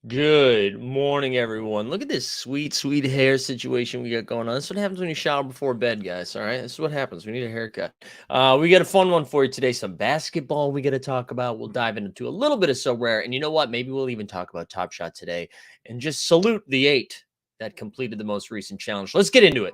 Good morning, everyone. Look at this sweet, sweet hair situation we got going on. This is what happens when you shower before bed, guys. All right, this is what happens. We need a haircut. We got a fun one for you today. Some basketball we got to talk about. We'll dive into a little bit of So Rare, and you know what? Maybe we'll even talk about Top Shot today, and just salute the 8 that completed the most recent challenge. Let's get into it.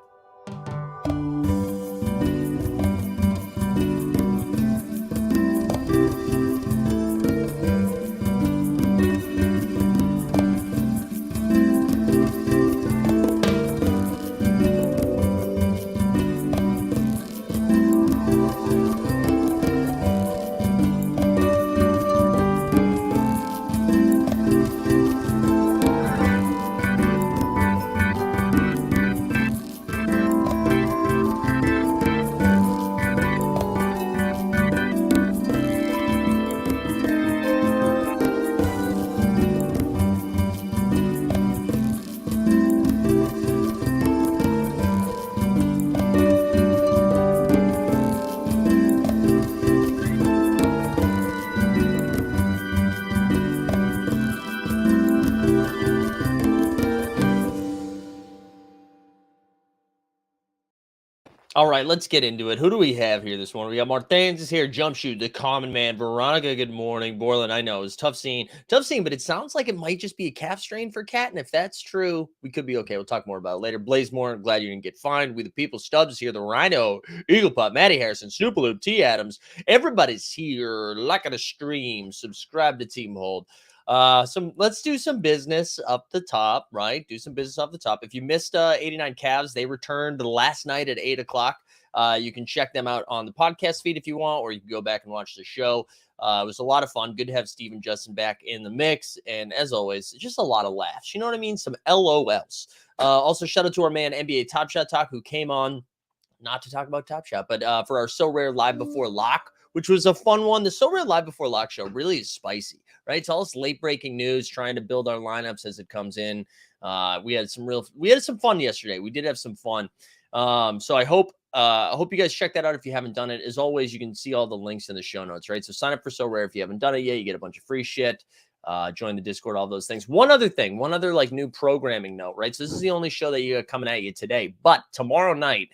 All right, let's get into it. Who do we have here this morning? We got Marthanes is here, Jump Shoot, the common man, Veronica, good morning. Borland, I know, it's tough scene, but it sounds like it might just be a calf strain for Cat. And if that's true, we could be okay. We'll talk more about it later. Blaze Moore, glad you didn't get fined. We the people, Stubbs here, the Rhino, Eagle Pup, Maddie Harrison, Snoopaloop, T. Adams. Everybody's here. Like the stream. Subscribe to Team Hold. Let's do some business up the top, right? Do some business up the top. If you missed 89 Cavs, they returned last night at 8 o'clock. You can check them out on the podcast feed if you want, or you can go back and watch the show. It was a lot of fun. Good to have Steve and Justin back in the mix. And as always, just a lot of laughs. You know what I mean? Some LOLs. Also, shout out to our man, NBA Top Shot Talk, who came on not to talk about Top Shot, but for our So Rare Live Before Lock, which was a fun one. The So Rare Live Before Lock show really is spicy, right? It's all this late breaking news, trying to build our lineups as it comes in. We had some fun yesterday. We did have some fun. So I hope you guys check that out if you haven't done it. As always, you can see all the links in the show notes, right? So sign up for So Rare if you haven't done it yet. You get a bunch of free shit. Join the Discord, all those things. One other like new programming note, right? So this is the only show that you got coming at you today. But tomorrow night,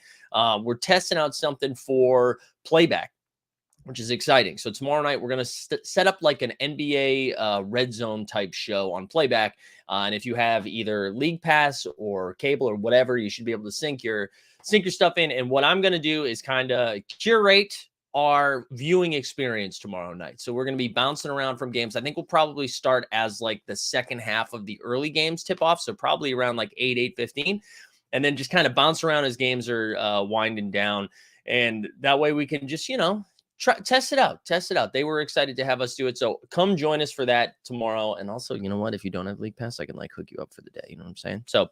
we're testing out something for playback, which is exciting. So tomorrow night, we're going to set up like an NBA red zone type show on playback. And if you have either League Pass or cable or whatever, you should be able to sync your stuff in. And what I'm going to do is kind of curate our viewing experience tomorrow night. So we're going to be bouncing around from games. I think we'll probably start as like the second half of the early games tip off. So probably around like 8:15. And then just kind of bounce around as games are winding down. And that way we can just, test it out. They were excited to have us do it. So come join us for that tomorrow. And also, you know what? If you don't have League Pass, I can like hook you up for the day. You know what I'm saying? So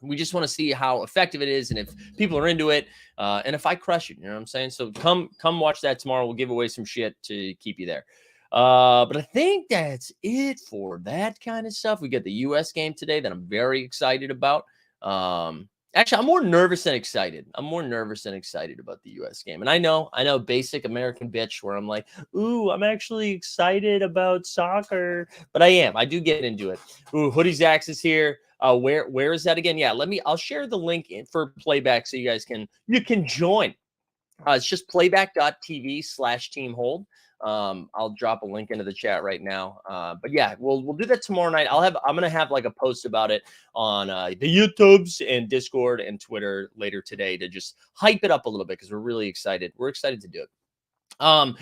we just want to see how effective it is and if people are into it and if I crush it. You know what I'm saying? So come watch that tomorrow. We'll give away some shit to keep you there. But I think that's it for that kind of stuff. We got the U.S. game today that I'm very excited about. Actually, I'm more nervous than excited. About the U.S. game. And I know, basic American bitch where I'm like, ooh, I'm actually excited about soccer. But I do get into it. Ooh, Hoodie Zax is here. Where is that again? Yeah, I'll share the link for playback so you guys can join. It's just playback.tv/team hold. I'll drop a link into the chat right now. But yeah, we'll do that tomorrow night. I'm gonna have like a post about it on the YouTubes and Discord and Twitter later today to just hype it up a little bit because we're really excited. We're excited to do it.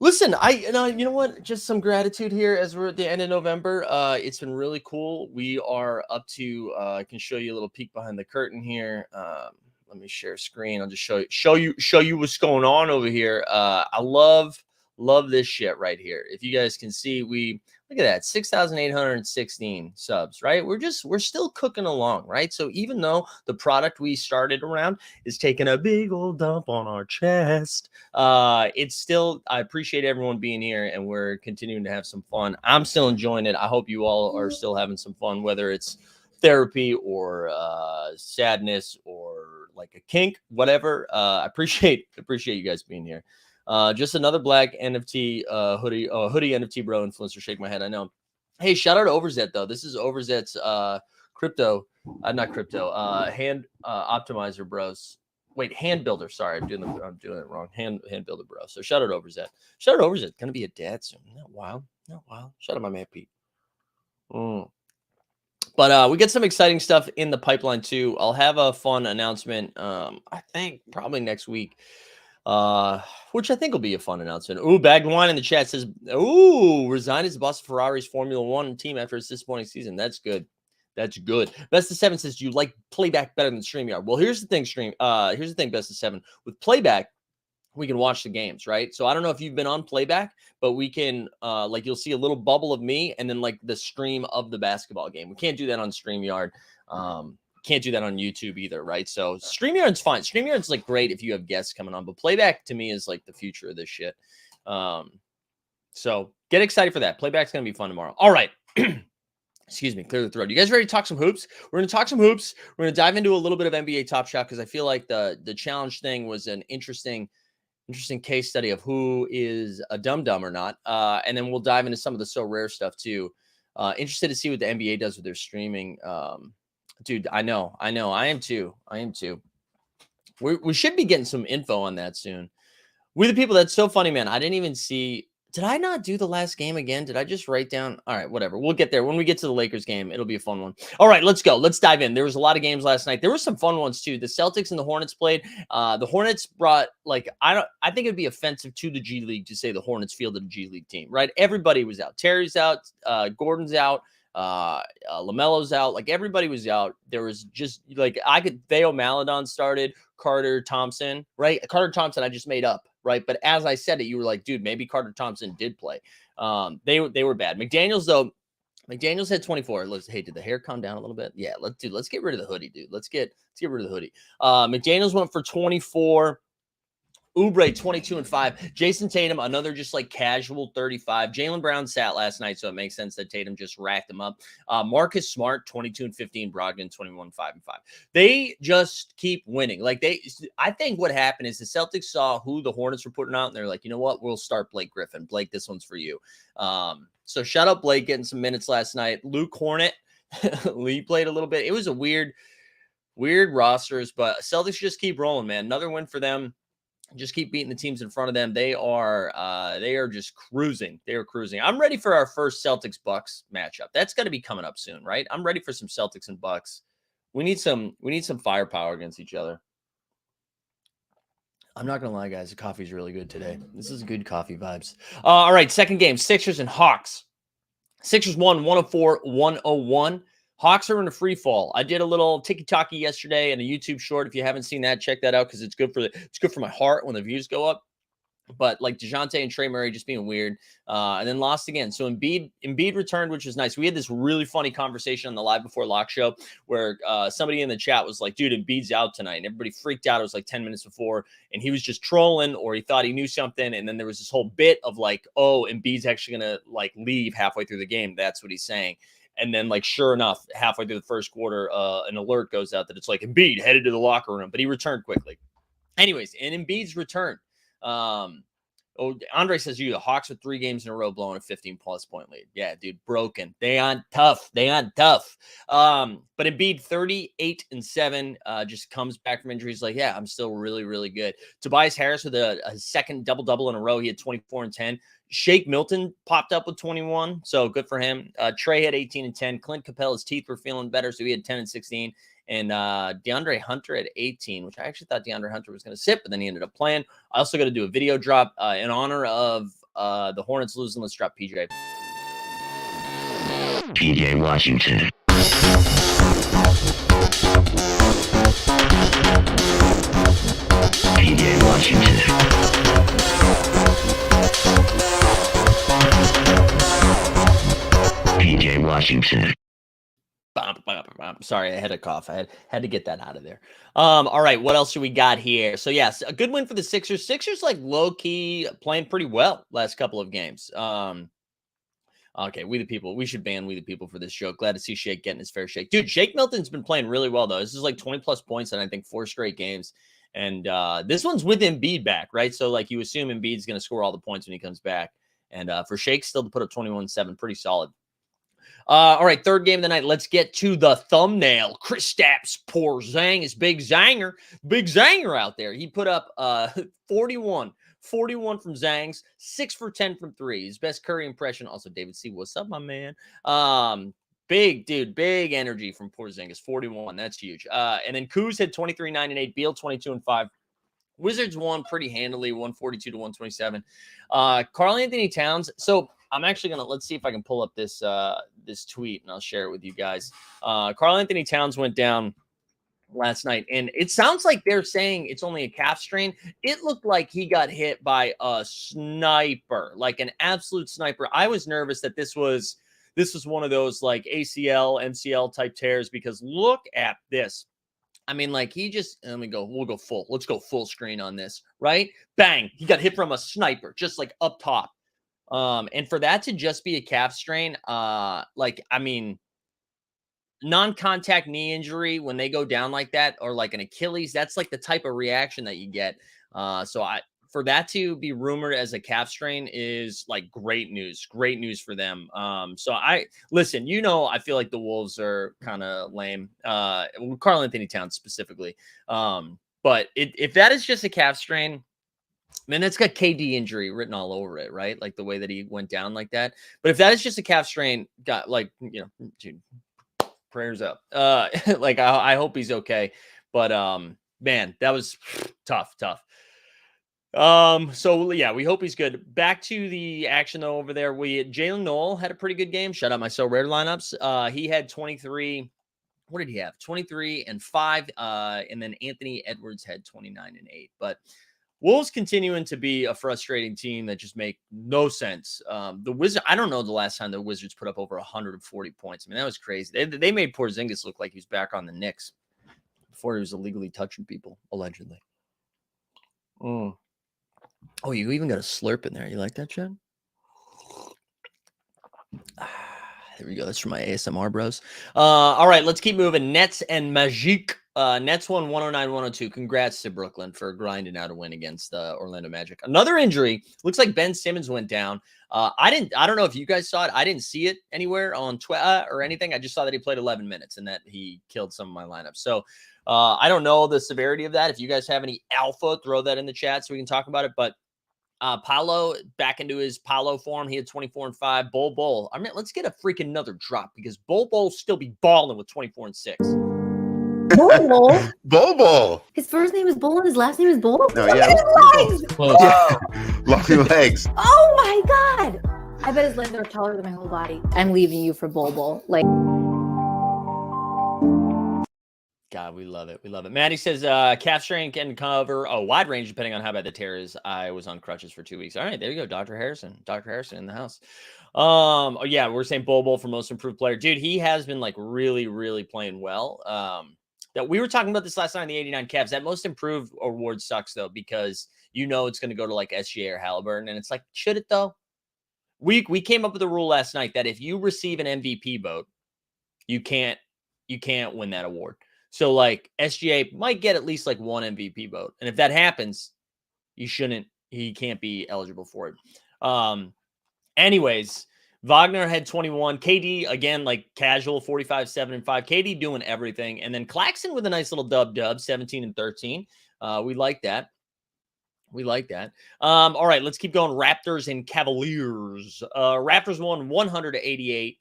Listen, you know what? Just some gratitude here as we're at the end of November. It's been really cool. We are up to. I can show you a little peek behind the curtain here. Let me share screen. I'll just show you what's going on over here. I love this shit right here. If you guys can see, we look at that 6,816 subs, right? We're still cooking along, right? So even though the product we started around is taking a big old dump on our chest, it's still, I appreciate everyone being here and we're continuing to have some fun. I'm still enjoying it. I hope you all are still having some fun, whether it's therapy or sadness or like a kink, whatever. I appreciate you guys being here. Just another black NFT hoodie NFT bro influencer. Shake my head. I know. Hey, shout out to Overzet though. This is Overzet's crypto, not crypto, hand optimizer bros. Wait, hand builder. Sorry, I'm doing it wrong. Hand builder bro. So shout out Overzet. Shout out Overzet. Gonna be a dad soon. Isn't that wild? Not wild. Shout out my man Pete. But we get some exciting stuff in the pipeline too. I'll have a fun announcement. I think probably next week. Which I think will be a fun announcement. Ooh, Bagged Wine in the chat says, ooh, resigned as the boss of Ferrari's Formula One team after its disappointing season. That's good. That's good. Best of Seven says, do you like playback better than StreamYard? Well, here's the thing, here's the thing, Best of Seven. With playback, we can watch the games, right? So I don't know if you've been on playback, but we can like you'll see a little bubble of me and then like the stream of the basketball game. We can't do that on StreamYard. Can't do that on YouTube either, right? So StreamYard's fine. StreamYard's like great if you have guests coming on, but playback to me is like the future of this shit. So get excited for that. Playback's gonna be fun tomorrow. All right. Excuse me, clear the throat. You guys ready to talk some hoops? We're going to talk some hoops. We're going to dive into a little bit of NBA Top Shot because I feel like the challenge thing was an interesting case study of who is a dum-dum or not. And then we'll dive into some of the so rare stuff too. Interested to see what the NBA does with their streaming. Dude, I know. I am too. We should be getting some info on that soon. We the people, that's so funny, man. I didn't even see. Did I not do the last game again? Did I just write down? All right, whatever. We'll get there. When we get to the Lakers game, it'll be a fun one. All right, let's go. Let's dive in. There was a lot of games last night. There were some fun ones too. The Celtics and the Hornets played. The Hornets brought I think it'd be offensive to the G League to say the Hornets fielded a G League team, right? Everybody was out. Terry's out. Gordon's out. LaMelo's out. Like everybody was out. There was just like Theo Maledon started. Carter Thompson, right? Carter Thompson, I just made up, right? But as I said it, you were like, dude, maybe Carter Thompson did play. They were bad. McDaniels, though, McDaniels had 24. Hey, did the hair calm down a little bit? Yeah, let's get rid of the hoodie, dude. Let's get rid of the hoodie. McDaniels went for 24. Oubre 22 and 5. Jason Tatum, another just like casual 35. Jaylen Brown sat last night, so it makes sense that Tatum just racked him up. Marcus Smart 22 and 15. Brogdon 21 5 and 5. They just keep winning. I think what happened is the Celtics saw who the Hornets were putting out, and they're like, you know what? We'll start Blake Griffin. Blake, this one's for you. So shout out Blake getting some minutes last night. Luke Hornet, Lee played a little bit. It was a weird rosters, but Celtics just keep rolling, man. Another win for them. Just keep beating the teams in front of them. They are just cruising. They are cruising. I'm ready for our first Celtics Bucks matchup. That's got to be coming up soon, right? I'm ready for some Celtics and Bucks. We need some firepower against each other. I'm not gonna lie, guys. The coffee's really good today. This is good coffee vibes. All right, second game, Sixers and Hawks. Sixers won 104-101. Hawks are in a free fall. I did a little tiki-taki yesterday and a YouTube short. If you haven't seen that, check that out because it's good for my heart when the views go up. But like DeJounte and Trey Murray just being weird, and then lost again. So Embiid returned, which was nice. We had this really funny conversation on the Live Before Lock show where somebody in the chat was like, dude, Embiid's out tonight. And everybody freaked out. It was like 10 minutes before. And he was just trolling or he thought he knew something. And then there was this whole bit of like, oh, Embiid's actually going to like leave halfway through the game. That's what he's saying. And then, like, sure enough, halfway through the first quarter, an alert goes out that it's like Embiid headed to the locker room, but he returned quickly. Anyways, in Embiid's return, Andre says the Hawks are 3 games in a row blowing a 15-plus point lead. Yeah, dude, broken. They aren't tough. But Embiid 38 and 7 just comes back from injuries. Like, yeah, I'm still really, really good. Tobias Harris with a second double-double in a row. He had 24 and 10. Shake Milton popped up with 21, so good for him. Trey had 18 and 10. Clint Capella's teeth were feeling better, so he had 10 and 16. And DeAndre Hunter at 18, which I actually thought DeAndre Hunter was going to sit, but then he ended up playing. I also got to do a video drop in honor of the Hornets losing. Let's drop PJ. PJ Washington. PJ Washington. PJ Washington. Sorry, I had a cough. I had to get that out of there. All right, what else do we got here? So yes, a good win for the Sixers. Sixers like low key playing pretty well last couple of games. Okay, we the people. We should ban we the people for this joke. Glad to see Shake getting his fair shake. Dude, Shake Milton's been playing really well though. This is like 20+ points and I think 4 straight games. And this one's with Embiid back, right? So like you assume Embiid's going to score all the points when he comes back. And for Shake still to put up 21-7, pretty solid. All right, third game of the night. Let's get to the thumbnail. Kristaps Porzingis, big zanger out there. He put up 41 from Zangs, 6 for 10 from three. His best Curry impression. Also, David C. What's up, my man? Big dude, big energy from Porzingis. 41. That's huge. And then Kuz had 23, 9, and 8. Beal 22 and 5. Wizards won pretty handily, 142 to 127. Karl Anthony Towns. So I'm actually let's see if I can pull up this this tweet and I'll share it with you guys. Karl Anthony Towns went down last night, and it sounds like they're saying it's only a calf strain. It looked like he got hit by a sniper, like an absolute sniper. I was nervous that this was one of those like ACL, MCL type tears, because look at this. I mean, like we'll go full. Let's go full screen on this, right? Bang. He got hit from a sniper, just like up top. And for that to just be a calf strain, non-contact knee injury, when they go down like that, or like an Achilles, that's like the type of reaction that you get. For that to be rumored as a calf strain is like great news for them. I feel like the Wolves are kind of lame. Karl Anthony Towns specifically. But if that is just a calf strain, man, that's got KD injury written all over it, right? Like the way that he went down like that. But if that is just a calf strain, dude, prayers up. I hope he's okay. But man, that was tough. We hope he's good. Back to the action though over there. Jalen Noel had a pretty good game. Shout out my So Rare lineups. He had 23. What did he have? 23 and 5. And then Anthony Edwards had 29 and 8. But Wolves continuing to be a frustrating team that just make no sense. The Wizards, I don't know the last time the Wizards put up over 140 points. I mean, that was crazy. They made Porzingis look like he was back on the Knicks before he was illegally touching people, allegedly. Oh, you even got a slurp in there. You like that, shit? There we go. That's for my ASMR bros. All right, let's keep moving. Nets and Magic. Nets won 109-102. Congrats to Brooklyn for grinding out a win against the Orlando Magic. Another injury. Looks like Ben Simmons went down. I don't know if you guys saw it. I didn't see it anywhere on Twitter or anything. I just saw that he played 11 minutes and that he killed some of my lineups. So I don't know the severity of that. If you guys have any alpha, throw that in the chat so we can talk about it. But Paolo back into his Paolo form. He had 24 and 5. Bol. I mean, let's get a freaking another drop because Bol still be balling with 24 and 6. Bol. His first name is Bull and his last name is Bull? No, yeah. Legs! Long legs. Oh my God. I bet his legs are taller than my whole body. I'm leaving you for Bol. Like, God, we love it. Maddie says calf strain can cover a wide range depending on how bad the tear is. I was on crutches for 2 weeks. All right, there you go. Dr. Harrison in the house. We're saying Bol for most improved player. Dude, he has been like really, really playing well. That we were talking about this last night in the 89 Cavs. That most improved award sucks though, because it's going to go to like SGA or Halliburton. And it's like, should it though? We came up with a rule last night that if you receive an MVP vote, you can't win that award. So like SGA might get at least like one MVP vote. And if that happens, he can't be eligible for it. Anyways, Wagner had 21. KD, again, like casual, 45, 7 and 5. KD doing everything. And then Claxton with a nice little dub, 17 and 13. We like that. All right, let's keep going. Raptors and Cavaliers. Raptors won 100-88.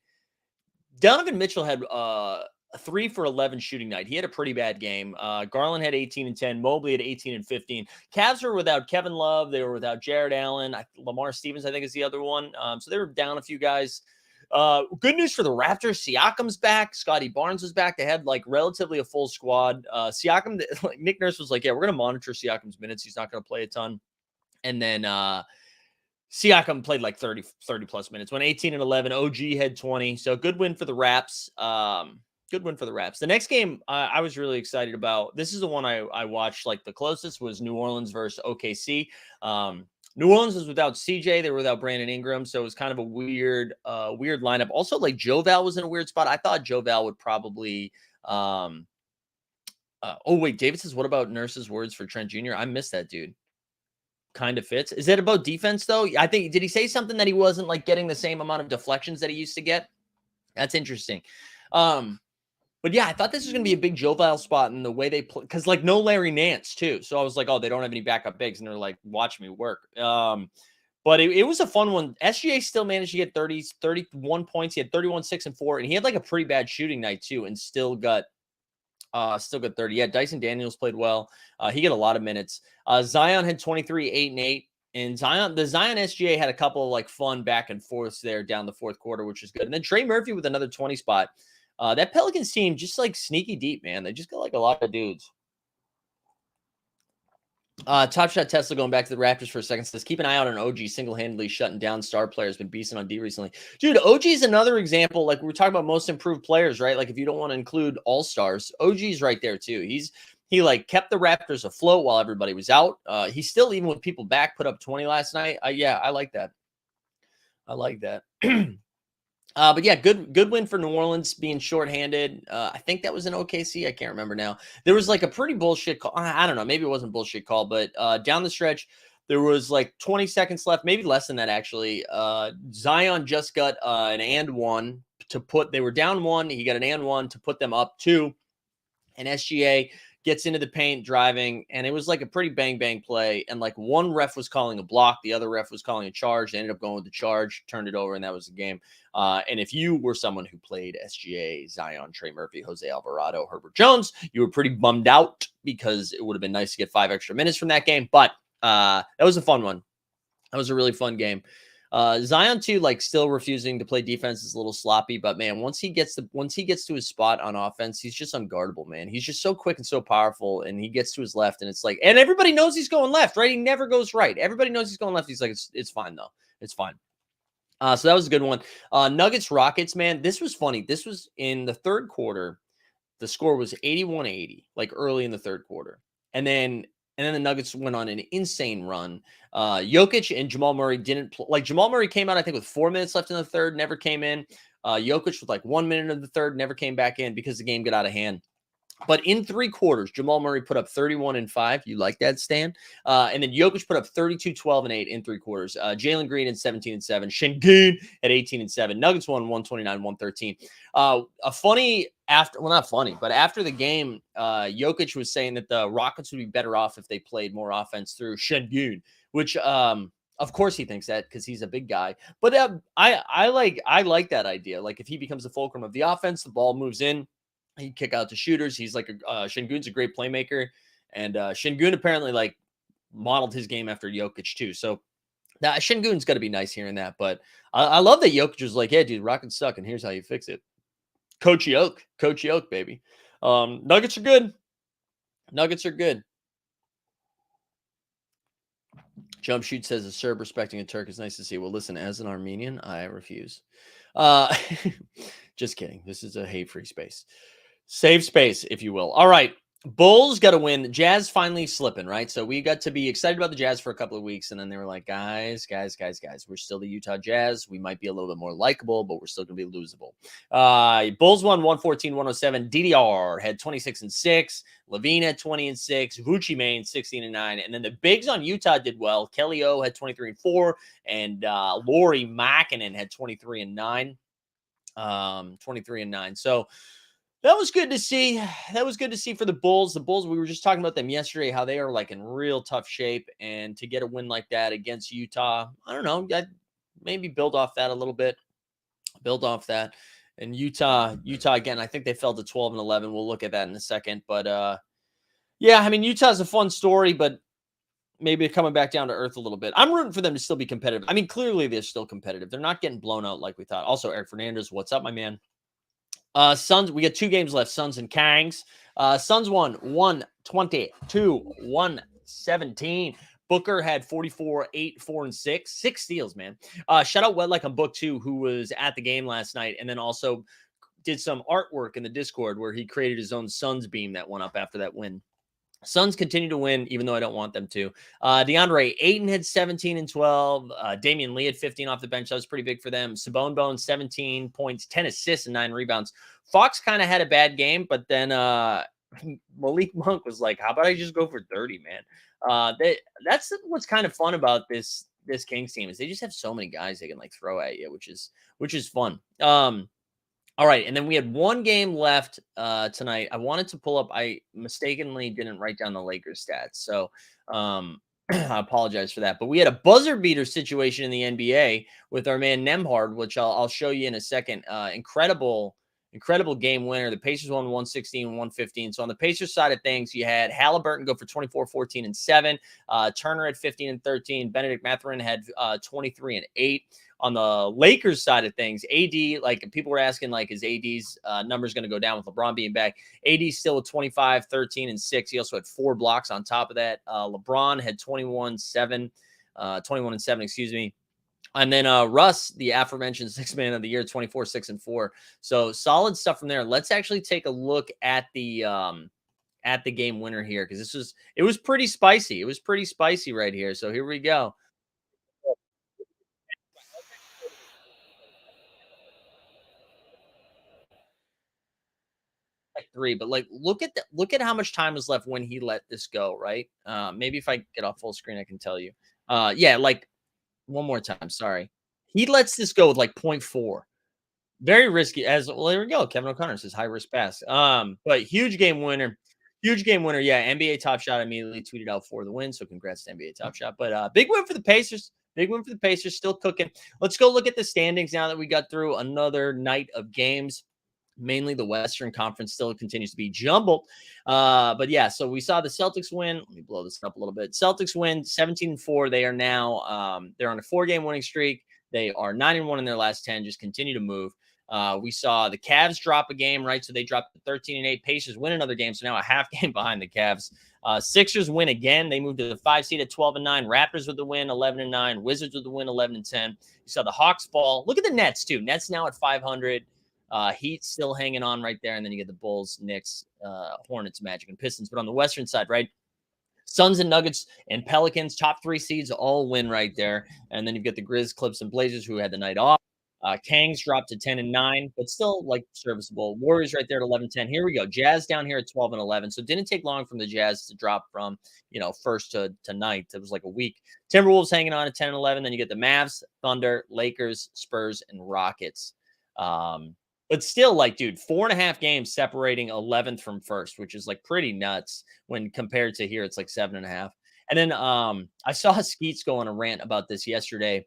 Donovan Mitchell had a 3 for 11 shooting night. He had a pretty bad game. Garland had 18 and 10. Mobley had 18 and 15. Cavs were without Kevin Love. They were without Jared Allen. Lamar Stevens, I think, is the other one. So they were down a few guys. Good news for the Raptors. Siakam's back. Scotty Barnes was back. They had like relatively a full squad. Siakam, like Nick Nurse was like, yeah, we're going to monitor Siakam's minutes. He's not going to play a ton. And then Siakam played like 30 plus minutes. Went 18 and 11. OG had 20. So good win for the Raps. The next game I was really excited about. This is the one I watched like the closest, was New Orleans versus OKC. New Orleans was without CJ. They were without Brandon Ingram. So it was kind of a weird lineup. Also, like Joe Val was in a weird spot. I thought Joe Val would probably David says, what about Nurse's words for Trent Jr.? I missed that, dude. Kind of fits. Is that about defense though? I think, did he say something that he wasn't like getting the same amount of deflections that he used to get? That's interesting. But yeah, I thought this was going to be a big Joe spot in the way they play, because like no Larry Nance too. So I was like, oh, they don't have any backup bigs, and they're like, watch me work. But it was a fun one. SGA still managed to get 31 points. He had 31, 6, and 4, and he had like a pretty bad shooting night too, and still got 30. Yeah, Dyson Daniels played well. He got a lot of minutes. Zion had 23, 8, and 8. And the Zion SGA had a couple of like fun back and forths there down the fourth quarter, which is good. And then Trey Murphy with another 20 spot. That Pelicans team just like sneaky deep, man. They just got like a lot of dudes. Top Shot Tesla going back to the Raptors for a second says, keep an eye out on OG single-handedly shutting down star players. Been beasting on D recently. Dude, OG is another example. Like we were talking about most improved players, right? Like if you don't want to include all-stars, OG's right there too. He like kept the Raptors afloat while everybody was out. He still, even with people back, put up 20 last night. Yeah, I like that. I like that. But yeah, good win for New Orleans being shorthanded. I think that was in OKC. I can't remember now. There was like a pretty bullshit call. I don't know. Maybe it wasn't bullshit call, but down the stretch, there was like 20 seconds left, maybe less than that actually. Zion just got an and one to put. They were down one. He got an and one to put them up two. And SGA gets into the paint driving, and it was like a pretty bang play. And like one ref was calling a block, the other ref was calling a charge. They ended up going with the charge, turned it over, and that was the game. And if you were someone who played SGA, Zion, Trey Murphy, Jose Alvarado, Herbert Jones, you were pretty bummed out because it would have been nice to get 5 extra minutes from that game. But that was a fun one. That was a really fun game. Zion too, like still refusing to play defense is a little sloppy, but man, once he gets to his spot on offense, he's just unguardable, man. He's just so quick and so powerful, and he gets to his left, and it's like, and everybody knows he's going left, right? He never goes right. Everybody knows he's going left. He's like, it's fine though. It's fine. So that was a good one. Nuggets Rockets, man. This was funny. This was in the third quarter. The score was 81-80, like early in the third quarter. And then the Nuggets went on an insane run. Jokic and Jamal Murray didn't play. Like Jamal Murray came out, I think, with 4 minutes left in the third, never came in. Jokic with like 1 minute of the third, never came back in because the game got out of hand. But in 3 quarters, Jamal Murray put up 31 and 5. You like that, Stan? And then Jokic put up 32, 12, and 8 in 3 quarters. Jalen Green at 17 and 7. Şengün at 18 and 7. Nuggets won 129, 113. A funny not funny, but after the game, Jokic was saying that the Rockets would be better off if they played more offense through Şengün, which of course he thinks that because he's a big guy. But I like that idea. Like if he becomes the fulcrum of the offense, the ball moves in. He'd kick out to shooters. He's like Şengün's a great playmaker, and Şengün apparently like modeled his game after Jokic too. So that Şengün's got to be nice hearing that. But I love that Jokic was like, "Hey, dude, Rockets suck, and here's how you fix it." Coach Yoke, baby. Nuggets are good. Nuggets are good. Jump Shoot says a Serb respecting a Turk is nice to see. Well, listen, as an Armenian, I refuse. Just kidding. This is a hate-free space. Save space, if you will. All right. Bulls got to win. Jazz finally slipping, right? So we got to be excited about the Jazz for a couple of weeks, and then they were like, guys, we're still the Utah Jazz. We might be a little bit more likable, but we're still going to be losable. Bulls won 114-107. DDR had 26 and 6. Levine had 20 and 6. Vucci Main 16 and 9. And then the bigs on Utah did well. Kelly O had 23 and 4, and Lauri Markkanen had 23 and 9. 23 and 9. So that was good to see. That was good to see for the Bulls. The Bulls, we were just talking about them yesterday, how they are like in real tough shape. And to get a win like that against Utah, I don't know, maybe build off that a little bit. Build off that. And Utah again, I think they fell to 12 and 11. We'll look at that in a second. But yeah, I mean, Utah's a fun story, but maybe coming back down to earth a little bit. I'm rooting for them to still be competitive. I mean, clearly they're still competitive. They're not getting blown out like we thought. Also, Eric Fernandez, what's up, my man? Suns, we got 2 games left, Suns and Kangs. Suns won 122-117. Booker had 44, 8, 4, and 6. 6 steals, man. Shout out Wet Like on Book 2, who was at the game last night, and then also did some artwork in the Discord where he created his own Suns beam that went up after that win. Suns continue to win, even though I don't want them to. DeAndre Ayton had 17 and 12. Damian Lee had 15 off the bench. That was pretty big for them. Sabone Bone, 17 points, 10 assists, and 9 rebounds. Fox kind of had a bad game, but then Malik Monk was like, how about I just go for 30, man? That's what's kind of fun about this Kings team is they just have so many guys they can like throw at you, which is fun. All right, and then we had one game left tonight. I wanted to pull up. I mistakenly didn't write down the Lakers stats, so I apologize for that. But we had a buzzer beater situation in the NBA with our man Nemhard, which I'll show you in a second. Incredible game winner. The Pacers won 116, 115. So on the Pacers side of things, you had Halliburton go for 24, 14, and 7. Turner had 15 and 13. Benedict Mathurin had 23 and 8. On the Lakers side of things, AD, like people were asking, like, is AD's numbers going to go down with LeBron being back? AD still at 25, 13, and 6. He also had 4 blocks on top of that. LeBron had 21, 7, 21 and 7, excuse me. And then Russ, the aforementioned 6th man of the year, 24, 6, and 4. So solid stuff from there. Let's actually take a look at the game winner here, because it was pretty spicy. It was pretty spicy right here. So here we go. Like 3, but like look at how much time was left when he let this go, right? Maybe if I get off full screen, I can tell you. Yeah, like one more time. Sorry, he lets this go with like point 0.4. Very risky. As well, there we go. Kevin O'Connor says high risk pass. But huge game winner. Huge game winner. Yeah, NBA Top Shot immediately tweeted out for the win. So congrats to NBA Top Shot. But big win for the Pacers. Big win for the Pacers. Still cooking. Let's go look at the standings now that we got through another night of games. Mainly the Western Conference still continues to be jumbled. But yeah, so we saw the Celtics win. Let me blow this up a little bit. Celtics win 17-4. They are now they're on a 4-game winning streak. They are 9-1 in their last 10, just continue to move. We saw the Cavs drop a game, right? So they dropped to 13-8. Pacers win another game, so now a half game behind the Cavs. Sixers win again. They moved to the 5 seed at 12-9. Raptors with the win, 11-9. Wizards with the win, 11-10. You saw the Hawks fall. Look at the Nets too. Nets now at 500. Heat still hanging on right there, and then you get the Bulls, Knicks, Hornets, Magic, and Pistons. But on the Western side, right? Suns and Nuggets and Pelicans, top 3 seeds, all win right there. And then you've got the Grizz, Clips, and Blazers, who had the night off. Kangs dropped to 10-9, but still like serviceable. Warriors right there at 11-10. Here we go. Jazz down here at 12-11. So it didn't take long from the Jazz to drop from, first to ninth. It was like a week. Timberwolves hanging on at 10-11. Then you get the Mavs, Thunder, Lakers, Spurs, and Rockets. But still, like, dude, 4.5 games separating 11th from first, which is like pretty nuts when compared to here. It's like 7.5. And then I saw Skeets go on a rant about this yesterday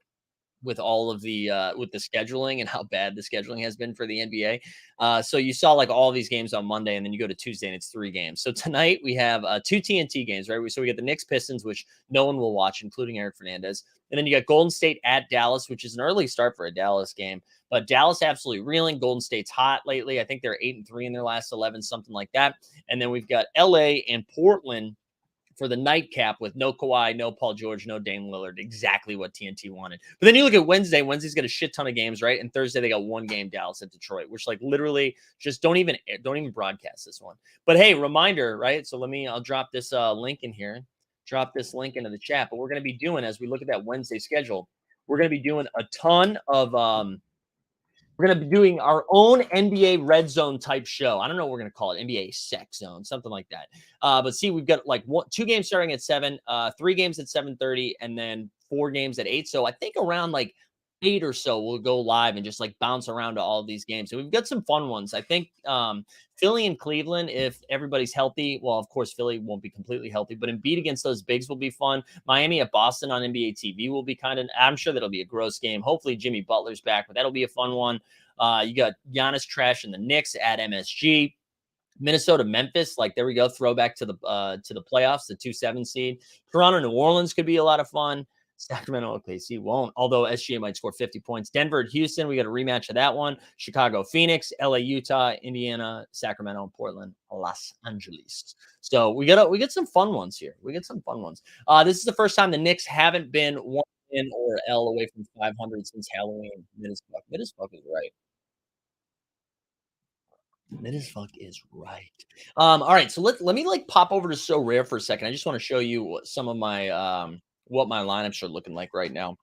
with all of the with the scheduling and how bad the scheduling has been for the NBA. So you saw like all these games on Monday, and then you go to Tuesday and it's 3 games. So tonight we have 2 TNT games, right? So we get the Knicks Pistons, which no one will watch, including Eric Fernandez. And then you got Golden State at Dallas, which is an early start for a Dallas game. But Dallas absolutely reeling. Golden State's hot lately. I think they're 8-3 in their last 11, something like that. And then we've got LA and Portland for the nightcap with no Kawhi, no Paul George, no Dame Lillard. Exactly what TNT wanted. But then you look at Wednesday. Wednesday's got a shit ton of games, right? And Thursday they got 1 game, Dallas at Detroit, which like literally just don't even broadcast this one. But hey, reminder, right? So I'll drop this link in here. Drop this link into the chat. But we're going to be doing, as we look at that Wednesday schedule, we're going to be doing a ton of we're going to be doing our own NBA red zone type show. I don't know what we're going to call it. NBA sex zone, something like that. But see, we've got like 2 games starting at 7, 3 games at 7:30, and then 4 games at 8. So I think around like 8 or so we'll go live and just like bounce around to all these games. So we've got some fun ones. I think Philly and Cleveland, if everybody's healthy. Well, of course, Philly won't be completely healthy, but Embiid against those bigs will be fun. Miami at Boston on NBA TV will be I'm sure that'll be a gross game. Hopefully Jimmy Butler's back, but that'll be a fun one. You got Giannis trash and the Knicks at MSG. Minnesota, Memphis, like there we go. Throwback to the playoffs, the 2-7 seed. Toronto, New Orleans could be a lot of fun. Sacramento, OKC won't, although SGA might score 50 points. Denver at Houston, we got a rematch of that one. Chicago, Phoenix, LA, Utah, Indiana, Sacramento, and Portland, Los Angeles. So we get some fun ones here. We get some fun ones. This is the first time the Knicks haven't been 1 win or L away from 500 since Halloween. Mid as fuck is right. Mid as fuck is right. All right, so let me like pop over to Sorare for a second. I just want to show you what some of my what my lineups are looking like right now.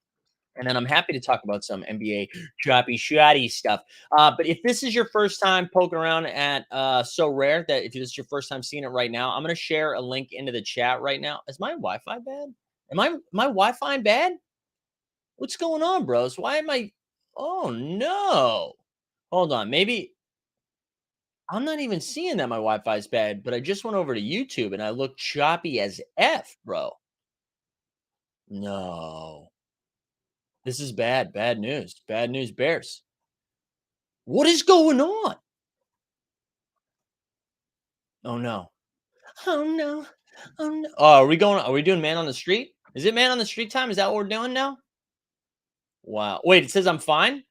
And then I'm happy to talk about some NBA choppy shotty stuff. But if this is your first time poking around at Sorare, that if this is your first time seeing it right now, I'm gonna share a link into the chat right now. Is my Wi-Fi bad? My Wi-Fi bad? What's going on, bros? Why am I? Oh no. Hold on. Maybe I'm not even seeing that my Wi-Fi is bad, but I just went over to YouTube and I look choppy as F, bro. No. This is bad. Bad news. Bad news bears. What is going on? Oh no. Oh no. Oh no. Oh, are we doing man on the street? Is it man on the street time? Is that what we're doing now? Wow. Wait, it says I'm fine?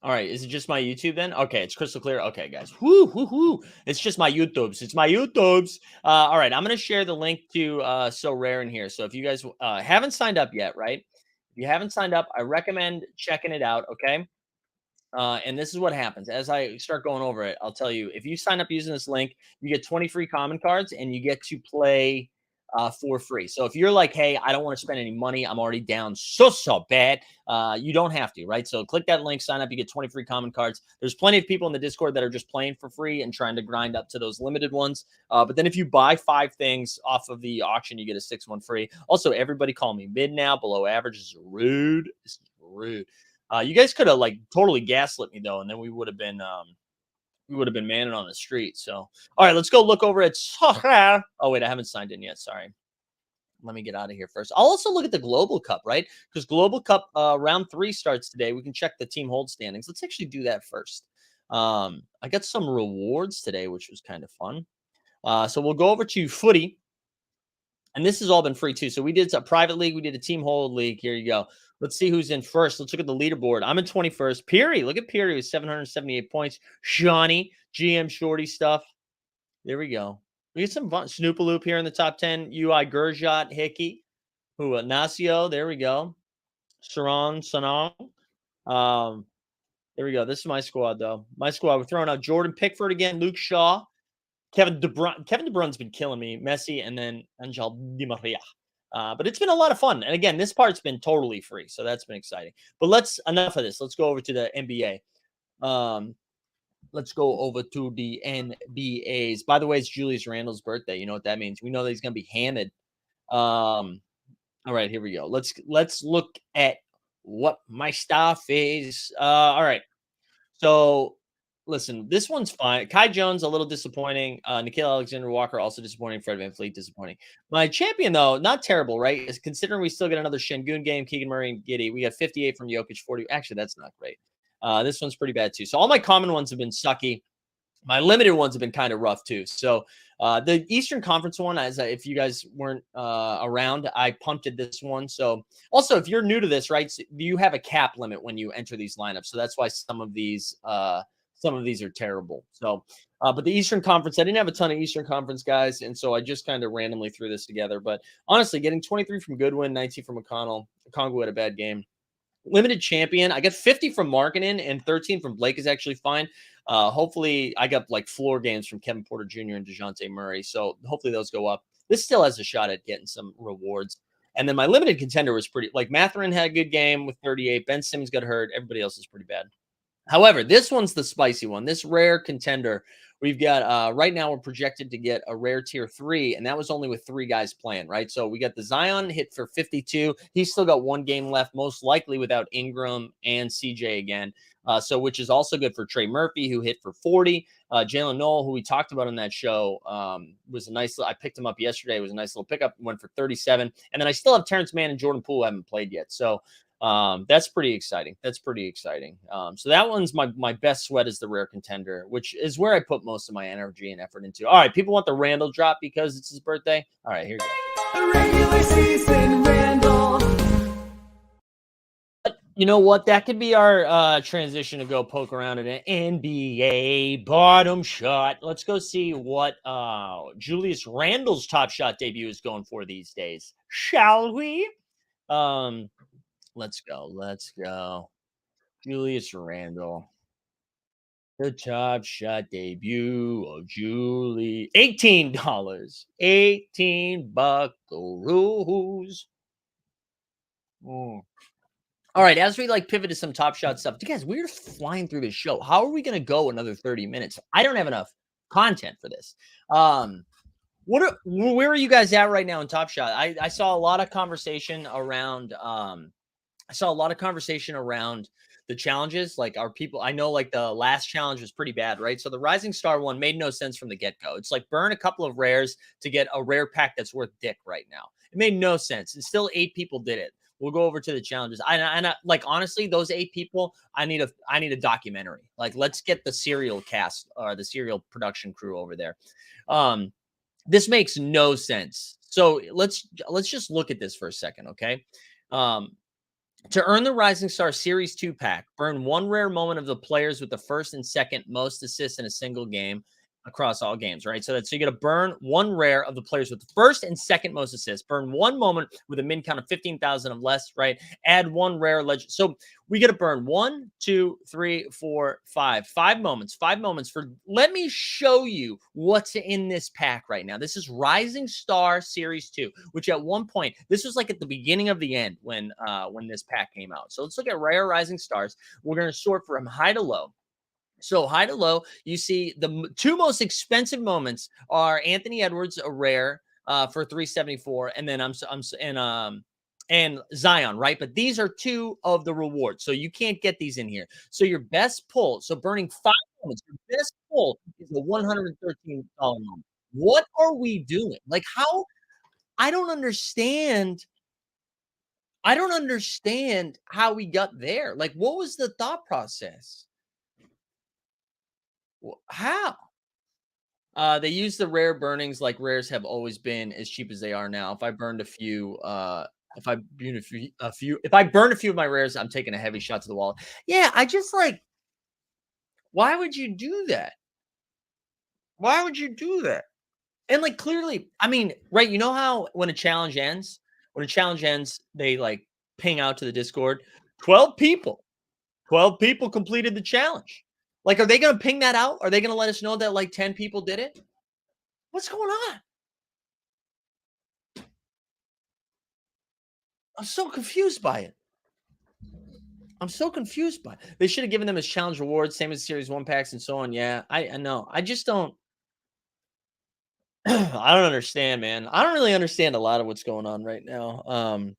All right, is it just my YouTube then? Okay, it's crystal clear. Okay, guys. Whoo, whoo, whoo. It's just my YouTubes. It's my YouTubes. All right, I'm going to share the link to Sorare in here. So if you guys haven't signed up yet, right? If you haven't signed up, I recommend checking it out, okay? And this is what happens. As I start going over it, I'll tell you, if you sign up using this link, you get 20 free common cards and you get to play for free. So if you're like, hey, I don't want to spend any money, I'm already down so bad, you don't have to, right? So click that link, sign up, you get 20 free common cards. There's plenty of people in the Discord that are just playing for free and trying to grind up to those limited ones. But then if you buy 5 things off of the auction, you get a 6th one free. Also, everybody call me mid now, below average. This is rude. This is rude. You guys could have like totally gaslit me though, and then we would have been manning on the street. So, all right, let's go look over at Sorare. Oh wait, I haven't signed in yet. Sorry. Let me get out of here first. I'll also look at the Global Cup, right? Because Global Cup round 3 starts today. We can check the team hold standings. Let's actually do that first. I got some rewards today, which was kind of fun. So we'll go over to footy. And this has all been free too. So we did a private league. We did a team hold league. Here you go. Let's see who's in first. Let's look at the leaderboard. I'm in 21st. Peary, look at Peary with 778 points. Shawnee, GM Shorty stuff. There we go. We get some fun. Snoopaloop here in the top 10. UI Gurjot, Hickey, Nasio. There we go. Saran, Sanong. There we go. This is my squad, though. My squad. We're throwing out Jordan Pickford again, Luke Shaw, Kevin De Bruyne. Kevin De Bruyne's been killing me. Messi, and then Angel Di Maria. But it's been a lot of fun. And again, this part's been totally free. So that's been exciting. But enough of this. Let's go over to the NBA. Let's go over to the NBAs. By the way, it's Julius Randle's birthday. You know what that means. We know that he's going to be hammered. All right, here we go. Let's look at what my stuff is. All right. So listen, this one's fine. Kai Jones, a little disappointing. Nickeil Alexander-Walker, also disappointing. Fred VanVleet, disappointing. My champion, though, not terrible, right? Is considering we still get another Şengün game, Keegan Murray and Giddey. We got 58 from Jokic, 40. Actually, that's not great. This one's pretty bad, too. So all my common ones have been sucky. My limited ones have been kind of rough, too. So the Eastern Conference one, if you guys weren't around, I punted this one. So also, if you're new to this, right, so you have a cap limit when you enter these lineups. So that's why some of these are terrible. So, but the Eastern Conference, I didn't have a ton of Eastern Conference guys, and so I just kind of randomly threw this together. But honestly, getting 23 from Goodwin, 19 from McConnell. Congo had a bad game. Limited champion, I got 50 from Markkanen and 13 from Blake is actually fine. Hopefully, I got like floor games from Kevin Porter Jr. and DeJounte Murray. So hopefully those go up. This still has a shot at getting some rewards. And then my limited contender was pretty, like Mathurin had a good game with 38. Ben Simmons got hurt. Everybody else is pretty bad. However, this one's the spicy one. This rare contender, we've got right now we're projected to get a rare tier 3, and that was only with 3 guys playing, right? So we got the Zion hit for 52. He's still got 1 game left, most likely without Ingram and CJ again. So which is also good for Trey Murphy, who hit for 40. Jalen Noel, who we talked about on that show, was a nice. I picked him up yesterday. It was a nice little pickup. Went for 37. And then I still have Terrence Mann and Jordan Poole who haven't played yet. So that's pretty exciting. So that one's my best sweat is the rare contender, which is where I put most of my energy and effort into. All right, people want the Randall drop because it's his birthday. All right, here you go. A regular season Randall. You know what? That could be our transition to go poke around at an NBA bottom shot. Let's go see what Julius Randle's top shot debut is going for these days. Shall we? Let's go. Julius Randle. The top shot debut of Julie. $18. 18 buckaroos. All right, as we pivot to some top shot stuff, guys, we're flying through this show. How are we going to go another 30 minutes? I don't have enough content for this. Where are you guys at right now in Top Shot? I saw a lot of conversation around the challenges, like are people I know like the last challenge was pretty bad, right? So the Rising Star one made no sense from the get-go. It's like burn a couple of rares to get a rare pack that's worth dick right now. It made no sense. And still 8 people did it. We'll go over to the challenges. Like honestly, those 8 people, I need a documentary. Like let's get the serial cast or the serial production crew over there. Um, this makes no sense. So let's just look at this for a second, okay? Um, to earn the Rising Star Series 2 pack, burn one rare moment of the players with the first and second most assists in a single game across all games, right? So you got to burn one rare of the players with the first and second most assists. Burn one moment with a min count of 15,000 of less, right? Add one rare legend. So we got to burn 1, 2, 3, 4, 5. 5 moments. 5 moments for. Let me show you what's in this pack right now. This is Rising Star Series 2, which at one point, this was like at the beginning of the end when this pack came out. So let's look at rare Rising Stars. We're going to sort from high to low. So high to low, you see the two most expensive moments are Anthony Edwards, a rare for 374, and then and Zion, right? But these are two of the rewards, so you can't get these in here. So your best pull, so burning 5 moments, your best pull is a $113 moment. What are we doing? Like how? I don't understand. I don't understand how we got there. Like, what was the thought process? How? They use the rare burnings like rares have always been as cheap as they are now. If I burned a few, if I burned a few of my rares, I'm taking a heavy shot to the wall. Yeah, I just like, why would you do that? Why would you do that? And like clearly, I mean, right? You know how when a challenge ends, they like ping out to the Discord, 12 people. 12 people completed the challenge. Like, are they going to ping that out? Are they going to let us know that like 10 people did it? What's going on? I'm so confused by it. I'm so confused by it. They should have given them as challenge rewards, same as Series 1 packs and so on. Yeah, I know. I just don't. I don't understand, man. I don't really understand a lot of what's going on right now.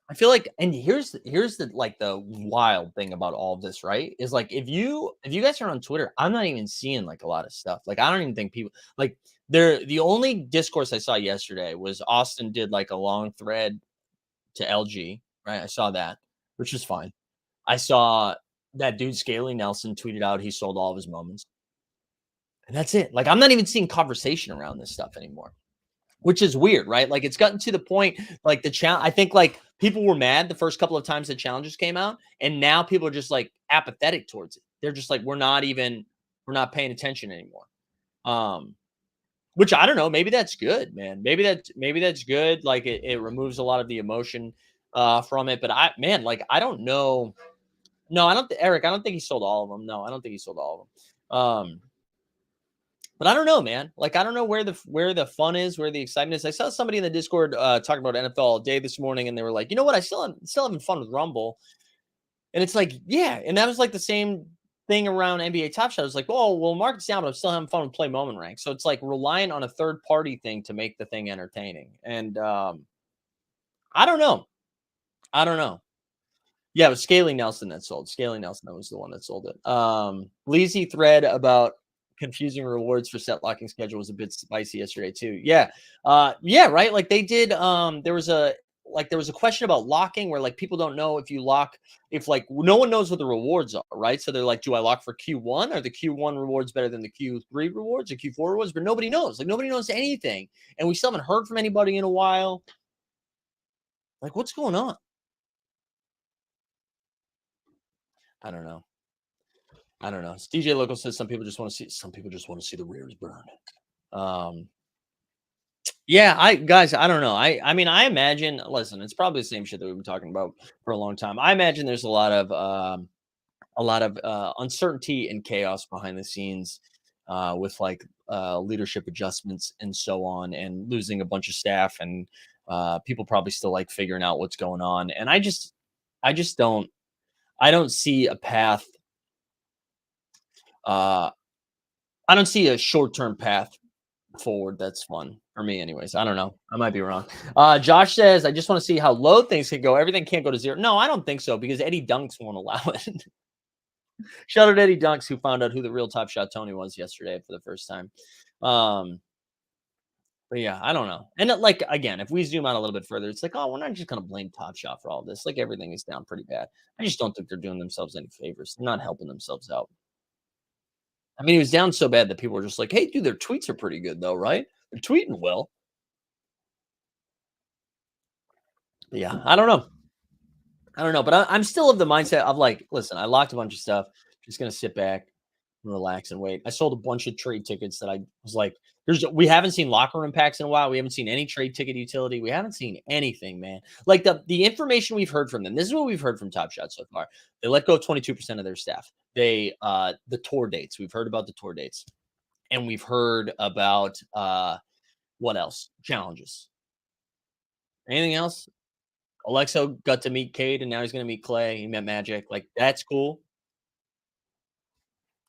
I feel like, and here's the like the wild thing about all of this, right? Is like if you guys are on Twitter, I'm not even seeing like a lot of stuff. Like I don't even think people like the only discourse I saw yesterday was Austin did like a long thread to LG, right? I saw that, which was fine. I saw that dude Scaly Nelson tweeted out he sold all of his moments. And that's it. Like I'm not even seeing conversation around this stuff anymore, which is weird, right? Like it's gotten to the point like the challenge. I think like people were mad the first couple of times the challenges came out, and now people are just like apathetic towards it. They're just like, we're not paying attention anymore. Which I don't know. Maybe that's good, man. Maybe that's good. Like it removes a lot of the emotion from it. But like I don't know. No, I don't. Eric, I don't think he sold all of them. No, I don't think he sold all of them. But I don't know, man. Like I don't know where the fun is, where the excitement is. I saw somebody in the Discord talking about NFL all day this morning, and they were like, you know what? I still having fun with Rumble, and it's like, yeah, and that was like the same thing around NBA Top Shot. I was like, oh, well, market's down, but I'm still having fun with Play Moment Rank. So it's like relying on a third party thing to make the thing entertaining, and I don't know. I don't know. Yeah, it was Scaly Nelson that sold. Scaly Nelson was the one that sold it. Leezy thread about confusing rewards for set locking schedule was a bit spicy yesterday too. Yeah. Yeah, right. Like they did there was a question about locking where like people don't know if like no one knows what the rewards are, right? So they're like, do I lock for Q1? Are the Q1 rewards better than the Q3 rewards or Q4 rewards? But nobody knows. Like nobody knows anything. And we still haven't heard from anybody in a while. Like, what's going on? I don't know. DJ Local says some people just want to see the rears burn. Yeah, I don't know. I mean, I imagine. Listen, it's probably the same shit that we've been talking about for a long time. I imagine there's a lot of uncertainty and chaos behind the scenes with like leadership adjustments and so on, and losing a bunch of staff, and people probably still like figuring out what's going on. And I just don't. I don't see a path. I don't see a short-term path forward. That's fun for me, anyways. I don't know. I might be wrong. Josh says, I just want to see how low things can go. Everything can't go to zero. No, I don't think so because Eddie Dunks won't allow it. Shout out Eddie Dunks, who found out who the real Top Shot Tony was yesterday for the first time. But yeah, I don't know. And like again, if we zoom out a little bit further, it's like, oh, we're not just gonna blame Top Shot for all this. Like everything is down pretty bad. I just don't think they're doing themselves any favors. They're not helping themselves out. I mean, he was down so bad that people were just like, hey, dude, their tweets are pretty good though, right? They're tweeting well. But yeah, I don't know. I don't know, but I'm still of the mindset of like, listen, I locked a bunch of stuff. Just gonna sit back, relax, and wait. I sold a bunch of trade tickets that I was like, we haven't seen locker room packs in a while. We haven't seen any trade ticket utility. We haven't seen anything, man. Like the information we've heard from them. This is what we've heard from Top Shot so far. They let go 22% of their staff. They the tour dates. We've heard about the tour dates, and we've heard about what else? Challenges. Anything else? Alexo got to meet Cade, and now he's gonna meet Clay. He met Magic. Like, that's cool.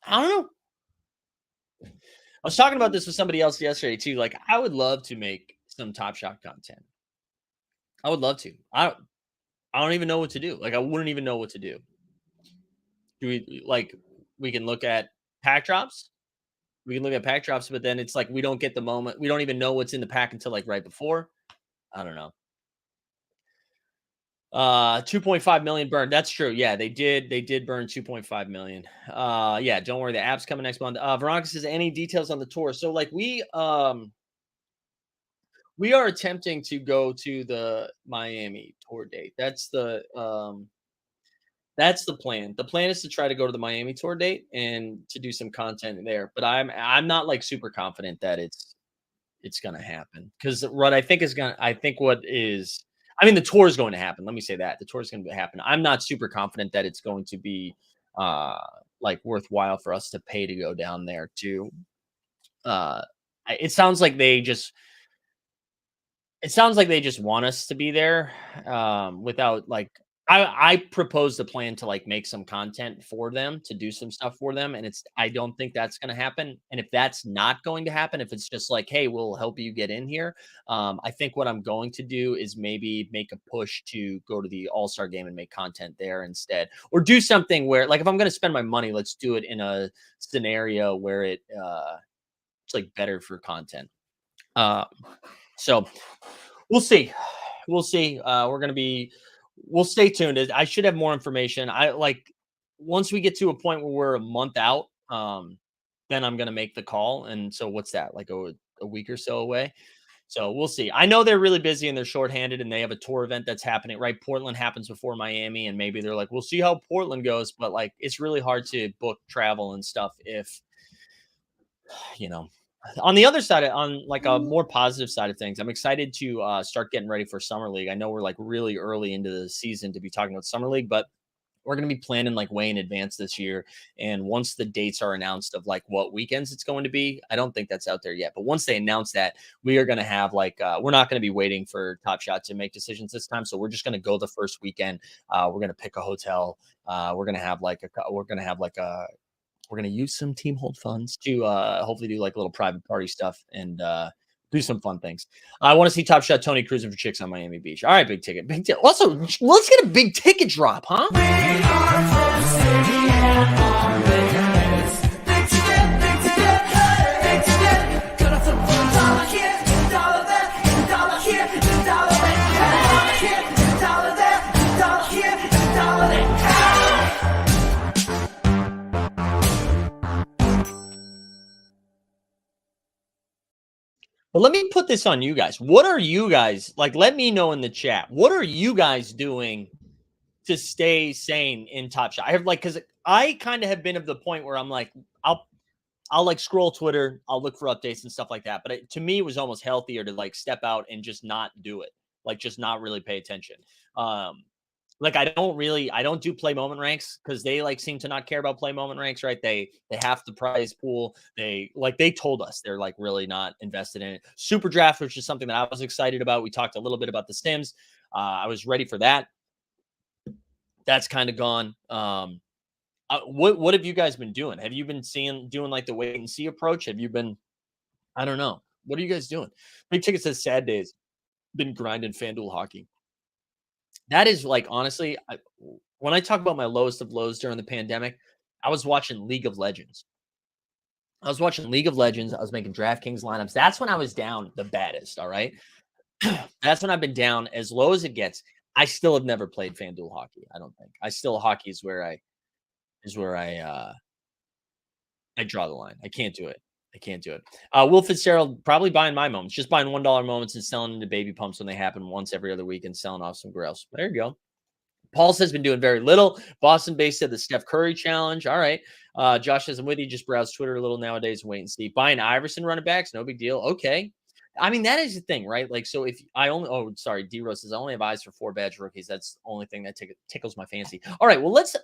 I don't know. I was talking about this with somebody else yesterday too. Like, I would love to make some Top Shot content. I would love to. I don't even know what to do. Like, I wouldn't even know what to do. Do we like we can look at pack drops? We can look at pack drops, but then it's like we don't get the moment. We don't even know what's in the pack until like right before. I don't know. 2.5 million burned. That's true. Yeah, they did burn 2.5 million. Yeah, don't worry. The app's coming next month. Veronica says, any details on the tour? So like we are attempting to go to the Miami tour date. That's the plan. The plan is to try to go to the Miami tour date and to do some content there. But I'm not like super confident that it's gonna happen. Because what I think is gonna I think what is I mean, the tour is going to happen. Let me say that. The tour is going to happen. I'm not super confident that it's going to be uh like worthwhile for us to pay to go down there to it sounds like they just want us to be there, without like I proposed a plan to like make some content for them, to do some stuff for them, and I don't think that's going to happen. And if that's not going to happen, if it's just like, hey, we'll help you get in here, I think what I'm going to do is maybe make a push to go to the All-Star game and make content there instead, or do something where, like, if I'm going to spend my money, let's do it in a scenario where it's like better for content. Uh, so we'll see. We'll see. We'll stay tuned. I should have more information. I like once we get to a point where we're a month out, then I'm gonna make the call. And so what's that? Like a week or so away. So we'll see. I know they're really busy and they're shorthanded and they have a tour event that's happening, right? Portland happens before Miami, and maybe they're like, we'll see how Portland goes. But like it's really hard to book travel and stuff if you know on the other side, on like a more positive side of things, I'm excited to start getting ready for summer league. I know we're like really early into the season to be talking about summer league, but we're going to be planning like way in advance this year. And once the dates are announced of like what weekends it's going to be, I don't think that's out there yet. But once they announce that, we are going to have like we're not going to be waiting for Top Shot to make decisions this time. So we're just going to go the first weekend. We're going to pick a hotel. We're going to have like a we're going to use some team hold funds to hopefully do like a little private party stuff and do some fun things. I want to see Top Shot Tony cruising for chicks on Miami Beach. All right, big ticket. Big ticket. Also, let's get a big ticket drop, huh? We are from city and on the heads. Big ticket, hey, big ticket. Gonna flip $1 here, $1 there, $1 here, $1 there, $1 there, $1 here, $1 there. But let me put this on you guys. What are you guys like? Let me know in the chat. What are you guys doing to stay sane in Top Shot? I have like, because I kind of have been of the point where I'm like, I'll like scroll Twitter, I'll look for updates and stuff like that. But to me, it was almost healthier to like step out and just not do it, like just not really pay attention. Like I don't do play moment ranks because they like seem to not care about play moment ranks, right? They have the prize pool. They told us they're like really not invested in it. Super draft, which is something that I was excited about. We talked a little bit about the Sims. I was ready for that. That's kind of gone. What have you guys been doing? Have you been doing like the wait and see approach? Have you been, I don't know. What are you guys doing? Big Ticket says sad days. Been grinding FanDuel hockey. That is like honestly, when I talk about my lowest of lows during the pandemic, I was watching League of Legends. I was watching League of Legends. I was making DraftKings lineups. That's when I was down the baddest. All right. That's when I've been down as low as it gets. I still have never played FanDuel hockey. I don't think. I still hockey is where I draw the line. I can't do it. I can't do it. Will Fitzgerald probably buying my moments, just buying $1 moments and selling into baby pumps when they happen once every other week and selling off some grouse. There you go. Paul says been doing very little. Boston Base said the Steph Curry challenge. All right. Josh says I'm with you. Just browse Twitter a little nowadays and wait and see. Buying Iverson running backs, no big deal. Okay. I mean, that is the thing, right? Like, so if I only, D Rose says I only have eyes for 4 badge rookies. That's the only thing that tickles my fancy. All right. Well, let's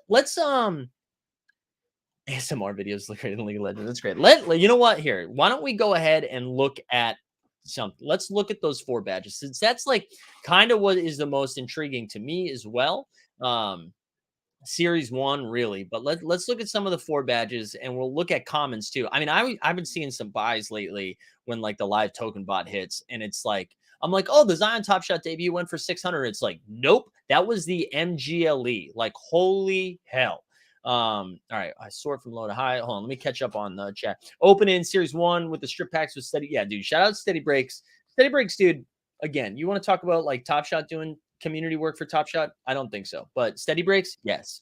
ASMR videos look great in League of Legends. That's great. You know what? Here, why don't we go ahead and look at something? Let's look at those 4 badges, since that's like kind of what is the most intriguing to me as well. Series 1, really, but let's look at some of the 4 badges, and we'll look at commons too. I mean, I've been seeing some buys lately when like the live token bot hits, and it's like I'm like, oh, the Zion Top Shot debut went for 600. It's like, nope, that was the MGLE. Like, holy hell. All right, I sort from low to high. Hold on, let me catch up on the chat. Open in series 1 with the strip packs with Steady. Yeah, dude, shout out Steady Breaks. Steady Breaks, dude. Again, you want to talk about like Top Shot doing community work for Top Shot? I don't think so, but Steady Breaks, yes.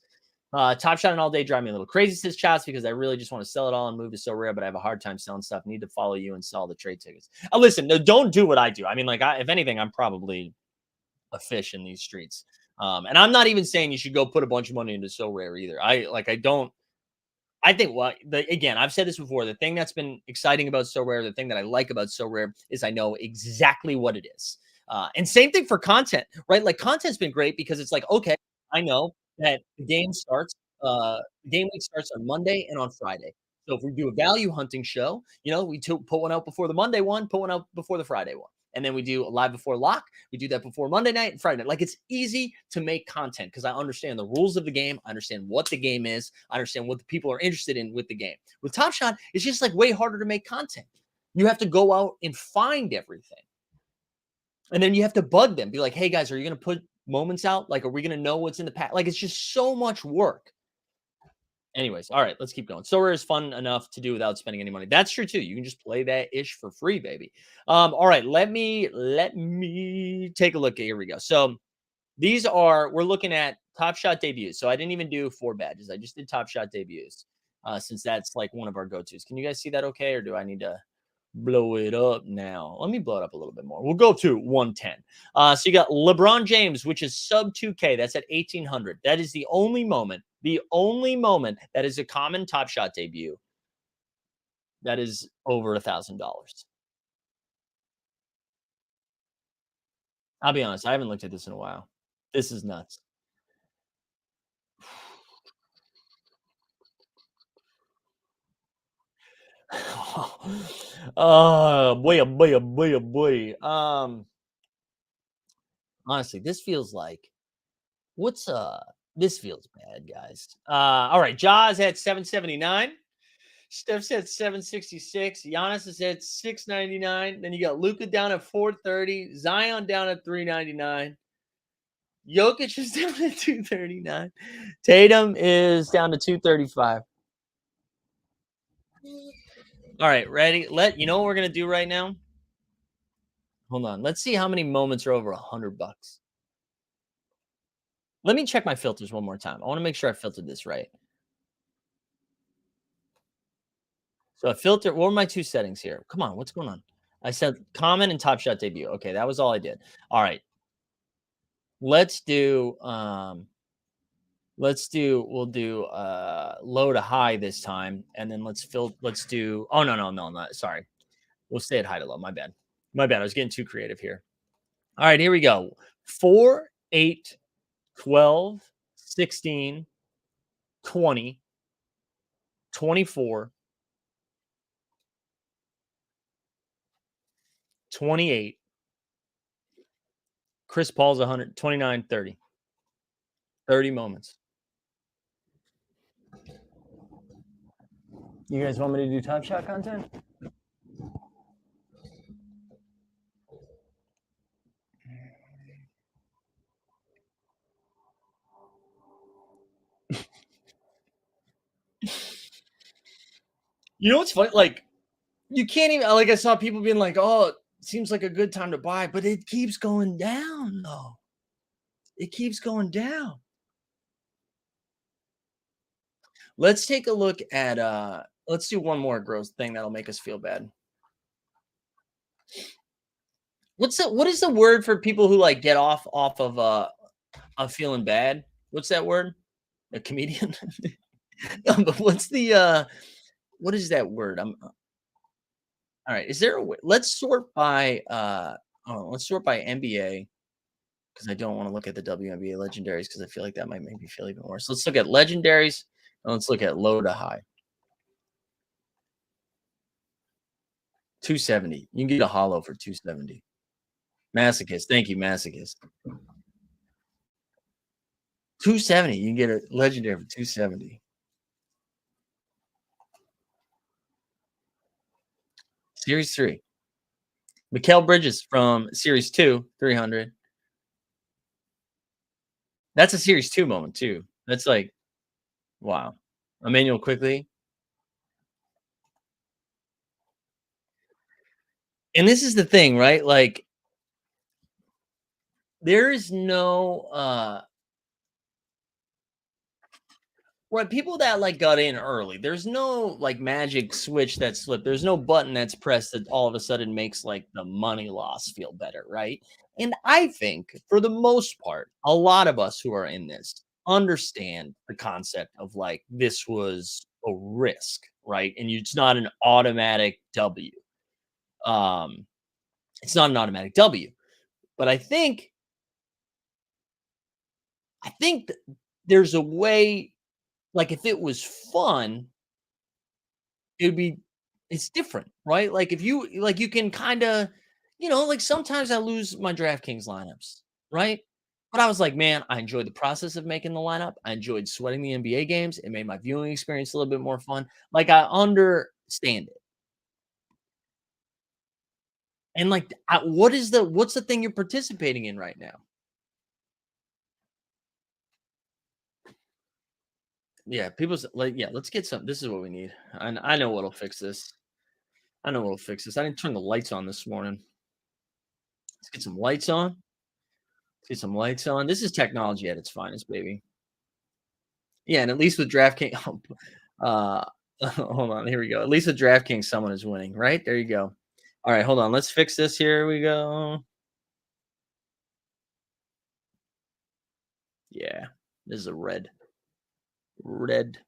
Top Shot and all day drive me a little crazy, says Chats, because I really just want to sell it all and move to So Rare, but I have a hard time selling stuff. Need to follow you and sell the trade tickets. Listen, no, don't do what I do. I mean, like, if anything, I'm probably a fish in these streets. And I'm not even saying you should go put a bunch of money into So Rare either. I think again, I've said this before. The thing that's been exciting about So Rare, the thing that I like about So Rare is I know exactly what it is. And same thing for content, right? Like, content's been great because it's like, okay, I know that the game game week starts on Monday and on Friday. So if we do a value hunting show, we put one out before the Monday one, put one out before the Friday one. And then we do a live before lock. We do that before Monday night and Friday night. Like, it's easy to make content because I understand the rules of the game. I understand what the game is. I understand what the people are interested in with the game. With Top Shot, it's just like way harder to make content. You have to go out and find everything. And then you have to bug them. Be like, hey, guys, are you going to put moments out? Like, are we going to know what's in the pack? Like, it's just so much work. Anyways, all right, let's keep going. So Rare is fun enough to do without spending any money. That's true too. You can just play that ish for free, baby. All right, let me take a look. Here we go. So we're looking at Top Shot debuts. So I didn't even do 4 badges. I just did Top Shot debuts, since that's like one of our go-tos. Can you guys see that okay, or do I need to blow it up now? Let me blow it up a little bit more. We'll go to 110. So you got LeBron James, which is sub 2K. That's at 1,800. That is the only moment that is a common Top Shot debut that is over $1,000. I'll be honest, I haven't looked at this in a while. This is nuts. Oh boy, oh boy, oh boy, oh boy. Honestly, this feels like this feels bad, guys. All right, Jaws at 779. Steph's at 766. Giannis is at 699. Then you got Luka down at 430. Zion down at 399. Jokic is down at 239. Tatum is down to 235. All right, ready? You know what we're gonna do right now? Hold on. Let's see how many moments are over $100. Let me check my filters one more time. I want to make sure I filtered this right. So I filter. What were my 2 settings here? Come on, what's going on? I said common and Top Shot debut. Okay, that was all I did. All right. Let's do we'll do low to high this time, and then let's do no, sorry. We'll stay at high to low. My bad. I was getting too creative here. All right, here we go. 4, 8, 12, 16, 20, 24, 28. Chris Paul's 100, 29, 30. 30 moments. You guys want me to do Top Shot content? You know what's funny? Like, you can't even like I saw people being like, "Oh, it seems like a good time to buy," but it keeps going down though. It keeps going down. Let's take a look at let's do one more gross thing that'll make us feel bad. What is the word for people who like get off of feeling bad? What's that word? A comedian? No, but what's the what is that word? All right. Is there a way? Let's sort by NBA because I don't want to look at the WNBA legendaries because I feel like that might make me feel even worse. Let's look at legendaries and let's look at low to high. 270. You can get a hollow for 270. Masochist. Thank you, Masochist. 270. You can get a legendary for 270. Series 3. Mikal Bridges from Series 2, 300. That's a Series 2 moment, too. That's like, wow. Emmanuel quickly. And this is the thing, right? Like, there is no right, people that like got in early, there's no like magic switch that slipped. There's no button that's pressed that all of a sudden makes like the money loss feel better, right? And I think for the most part, a lot of us who are in this understand the concept of like this was a risk, right? And it's not an automatic W. Um, it's not an automatic W. But I think there's a way, like if it was fun, it would be it's different, right? Like if you like you can kind of, like sometimes I lose my DraftKings lineups, right? But I was like, man, I enjoyed the process of making the lineup. I enjoyed sweating the NBA games. It made my viewing experience a little bit more fun. Like I understand it. And like what's the thing you're participating in right now? Yeah, people's like, yeah, let's get some. This is what we need. And I know what'll fix this. I know what'll fix this. I didn't turn the lights on this morning. Let's get some lights on. Let's get some lights on. This is technology at its finest, baby. Yeah, and at least with DraftKings, uh, hold on, here we go. At least with DraftKings, someone is winning, right? There you go. All right, hold on. Let's fix this. Here we go. Yeah, this is a red. Red.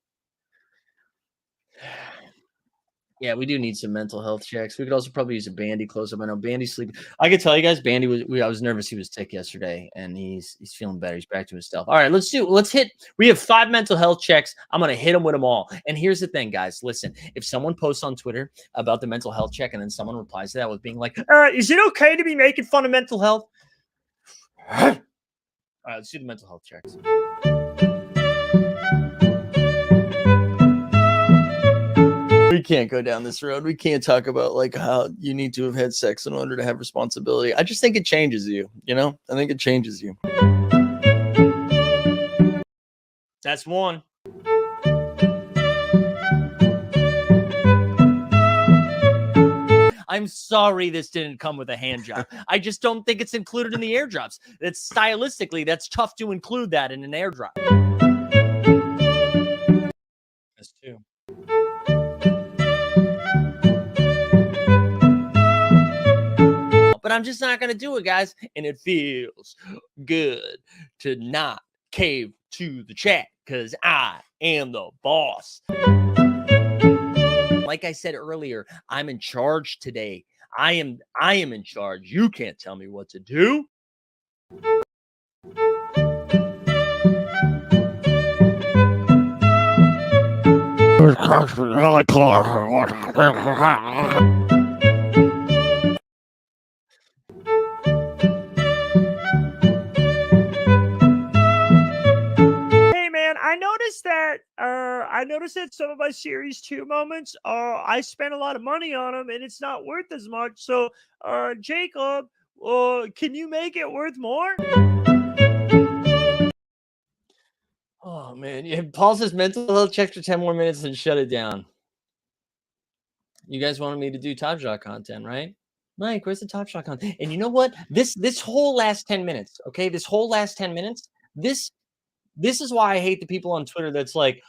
Yeah, we do need some mental health checks. We could also probably use a Bandy close up. I know Bandy's sleeping. I could tell you guys, Bandy I was nervous he was sick yesterday, and he's feeling better. He's back to himself. All right, let's hit. We have 5 mental health checks. I'm gonna hit them with them all. And here's the thing, guys. Listen, if someone posts on Twitter about the mental health check, and then someone replies to that with being like, "Is it okay to be making fun of mental health?" All right, let's do the mental health checks. We can't go down this road. We can't talk about like how you need to have had sex in order to have responsibility. I just think it changes you, I think it changes you. That's one. I'm sorry this didn't come with a hand job. I just don't think it's included in the airdrops. That's stylistically, that's tough to include that in an airdrop. That's two. But I'm just not going to do it, guys. And it feels good to not cave to the chat because I am the boss. Like I said earlier, I'm in charge today. I am in charge. You can't tell me what to do. I noticed that some of my Series 2 moments, I spent a lot of money on them, and it's not worth as much. So, Jacob, can you make it worth more? Oh man, yeah. Paul says mental health checks for 10 more minutes and shut it down. You guys wanted me to do Top Shot content, right? Mike, where's the Top Shot content? And you know what? This whole last 10 minutes, okay? This whole last 10 minutes, this is why I hate the people on Twitter that's like,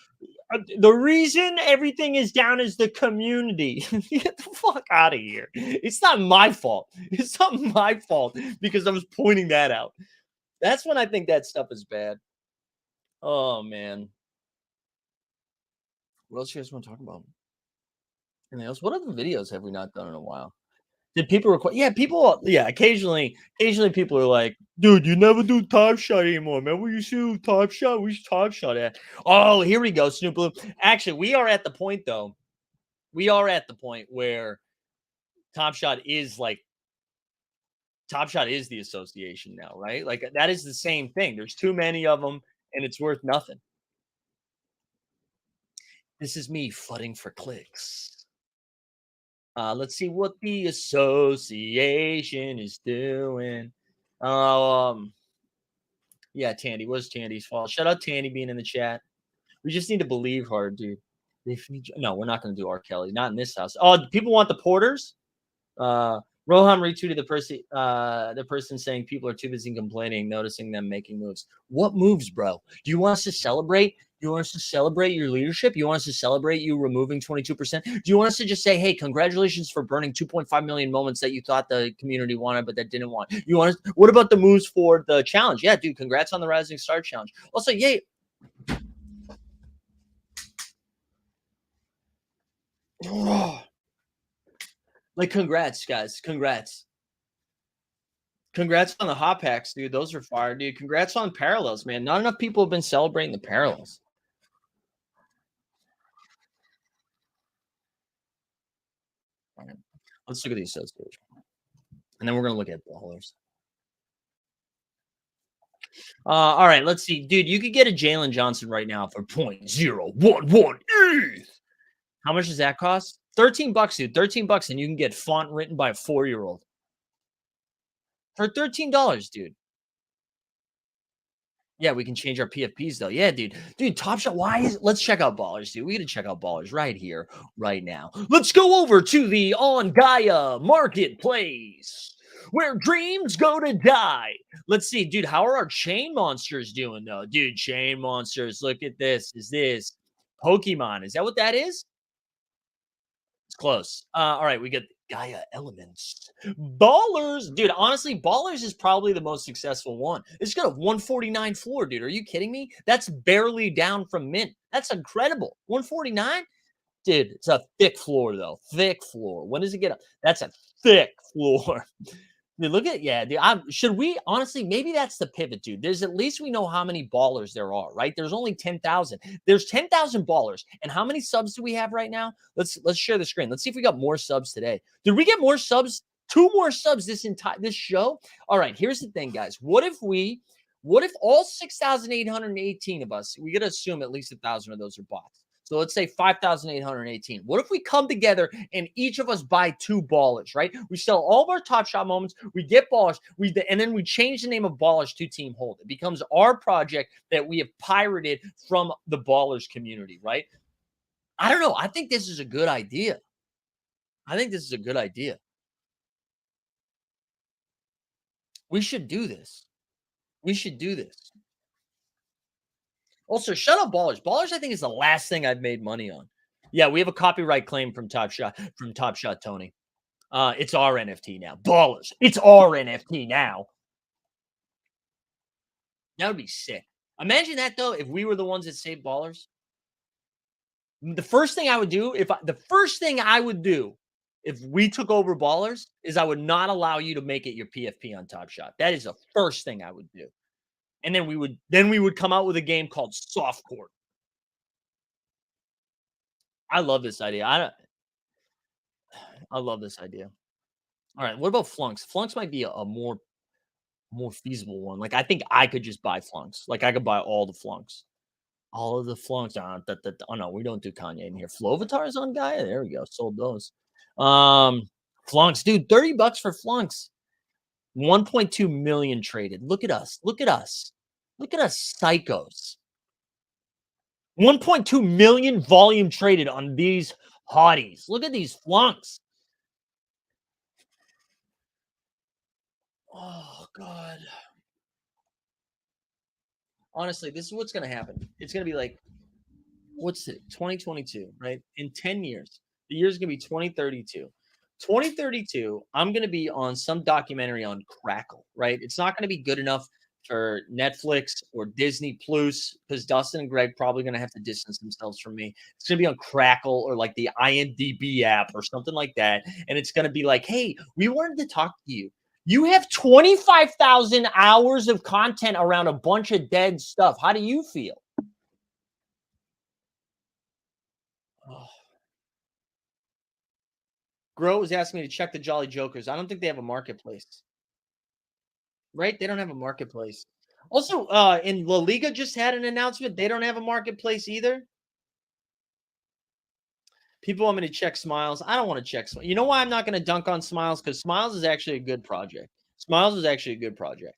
the reason everything is down is the community. Get the fuck out of here. It's not my fault. It's not my fault because I was pointing that out. That's when I think that stuff is bad. Oh, man. What else you guys want to talk about? Anything else? What other videos have we not done in a while? Did people request? Yeah, people. Yeah, occasionally people are like, "Dude, you never do Top Shot anymore. Remember you used to do Top Shot? We used to Top Shot at." Oh, here we go, Snoop Blue. Actually, we are at the point though. We are at the point where Top Shot is the association now, right? Like that is the same thing. There's too many of them, and it's worth nothing. This is me fudding for clicks. Let's see what the association is doing. Yeah, Tandy was Tandy's fault. Shout out Tandy being in the chat. We just need to believe hard, dude. No, we're not going to do R. Kelly. Not in this house. Oh, people want the Porters? Rohan retweeted the person saying people are too busy complaining, noticing them making moves. What moves, bro? Do you want us to celebrate? Do you want us to celebrate your leadership? You want us to celebrate you removing 22%? Do you want us to just say, hey, congratulations for burning 2.5 million moments that you thought the community wanted, but that didn't want? You want us? What about the moves for the challenge? Yeah, dude, congrats on the Rising Star Challenge. Also, yay. Like, congrats, guys. Congrats. Congrats on the hot packs, dude. Those are fire, dude. Congrats on parallels, man. Not enough people have been celebrating the parallels. All right. Let's look at these associations. And then we're going to look at ballers. All right, let's see. Dude, you could get a Jalen Johnson right now for 0.011 ETH. How much does that cost? $13, dude. $13, and you can get font written by a 4-year-old. For $13, dude. Yeah, we can change our PFPs though. Yeah, dude. Dude, Top Shot. Let's check out ballers, dude. We gotta check out ballers right here, right now. Let's go over to the On Gaia marketplace where dreams go to die. Let's see, dude. How are our chain monsters doing though? Dude, chain monsters. Look at this. Is this Pokemon? Is that what that is? It's close. All right, we get Gaia Elements. Ballers. Dude, honestly, Ballers is probably the most successful one. It's got a 149 floor, dude. Are you kidding me? That's barely down from mint. That's incredible. 149? Dude, it's a thick floor, though. Thick floor. When does it get up? That's a thick floor. Dude, look at, yeah, dude. Should we, honestly, maybe that's the pivot, dude. There's at least we know how many ballers there are, right? There's only 10,000. There's 10,000 ballers. And how many subs do we have right now? Let's share the screen. Let's see if we got more subs today. Did we get more subs? 2 more subs this show? All right, here's the thing, guys. What if all 6,818 of us, we got to assume at least 1,000 of those are bots. So let's say 5,818. What if we come together and each of us buy 2 ballers, right? We sell all of our Top Shot moments. We get ballers. And then we change the name of ballers to Team Hold. It becomes our project that we have pirated from the ballers community, right? I don't know. I think this is a good idea. We should do this. Also, shut up, Ballers. Ballers, I think, is the last thing I've made money on. Yeah, we have a copyright claim from Top Shot, Tony. It's our NFT now. Ballers. It's our NFT now. That would be sick. Imagine that, though, if we were the ones that saved Ballers. The first thing I would do if we took over Ballers is I would not allow you to make it your PFP on Top Shot. That is the first thing I would do. And then we would come out with a game called Soft Court. I love this idea. I love this idea. All right, what about Flunks? Flunks might be a more feasible one. Like, I think I could just buy Flunks. Like, I could buy all the Flunks. All of the Flunks. Oh, no, we don't do Kanye in here. Flovatars on Gaia? There we go. Sold those. Flunks. Dude, $30 for Flunks. 1.2 million traded. Look at us. Look at us psychos. 1.2 million volume traded on these hotties. Look at these flunks. Oh God. Honestly, this is what's gonna happen. It's gonna be like, what's it? 2022, right? In 10 years, the year's gonna be 2032. 2032, I'm gonna be on some documentary on Crackle, right? It's not gonna be good enough for Netflix or Disney Plus because Dustin and Greg probably gonna have to distance themselves from me. It's gonna be on Crackle or like the IMDb app or something like that. And it's gonna be like, hey, we wanted to talk to you. You have 25,000 hours of content around a bunch of dead stuff. How do you feel? Oh. Grow was asking me to check the Jolly Jokers. I don't think they have a marketplace, right? They don't have a marketplace. Also, in La Liga just had an announcement. They don't have a marketplace either. People want me to check Smiles. I don't want to check Smiles. You know why I'm not going to dunk on Smiles? Because Smiles is actually a good project. Smiles is actually a good project.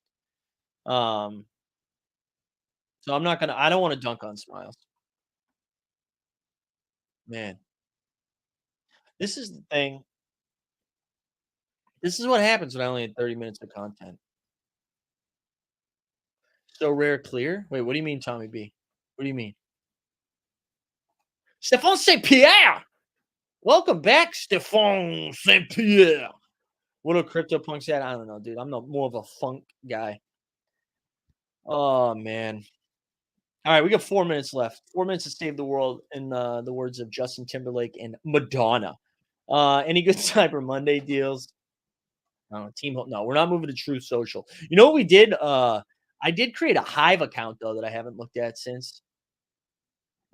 Um, so I'm not gonna. I don't want to dunk on Smiles. Man, this is the thing. This is what happens when I only had 30 minutes of content. So rare, clear. Wait, what do you mean, Tommy B? What do you mean? Stephane St. Pierre. Welcome back, Stephane St. Pierre. What do CryptoPunks at? I don't know, dude. I'm not more of a funk guy. Oh man. All right, we got 4 minutes left. 4 minutes to save the world, in the words of Justin Timberlake and Madonna. Any good Cyber Monday deals? Team. No, we're not moving to True Social. You know what we did? I did create a Hive account though that I haven't looked at since.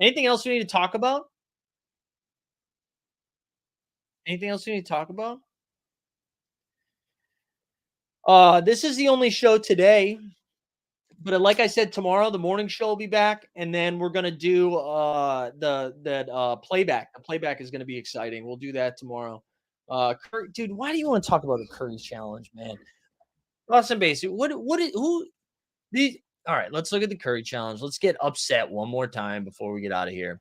Anything else we need to talk about? Anything else we need to talk about? This is the only show today. But like I said, tomorrow the morning show will be back, and then we're gonna do playback. The playback is gonna be exciting. We'll do that tomorrow. Dude, why do you want to talk about the Curry's challenge, man? Austin Base, who these? All right, let's look at the Curry challenge. Let's get upset one more time before we get out of here.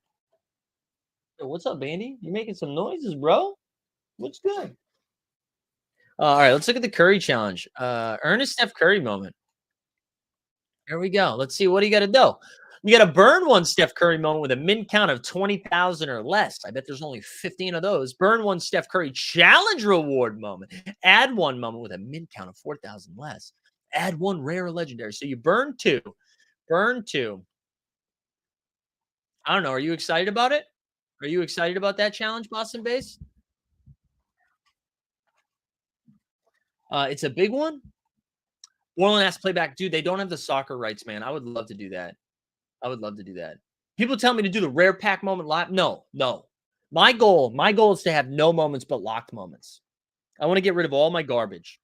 Yo, what's up, Bandy? You making some noises, bro? What's good? All right, let's look at the Curry challenge. Earn a Steph Curry moment. There we go. Let's see. What do you got to do? You got to burn one Steph Curry moment with a min count of 20,000 or less. I bet there's only 15 of those. Burn one Steph Curry challenge reward moment. Add one moment with a min count of 4,000 less. Add one rare or legendary. So you burn two. Burn two. I don't know. Are you excited about it? Are you excited about that challenge, Boston Base? It's a big one. Orland has playback. Dude, they don't have the soccer rights, man. I would love to do that. I would love to do that. People tell me to do the rare pack moment live. No. My goal is to have no moments but locked moments. I want to get rid of all my garbage.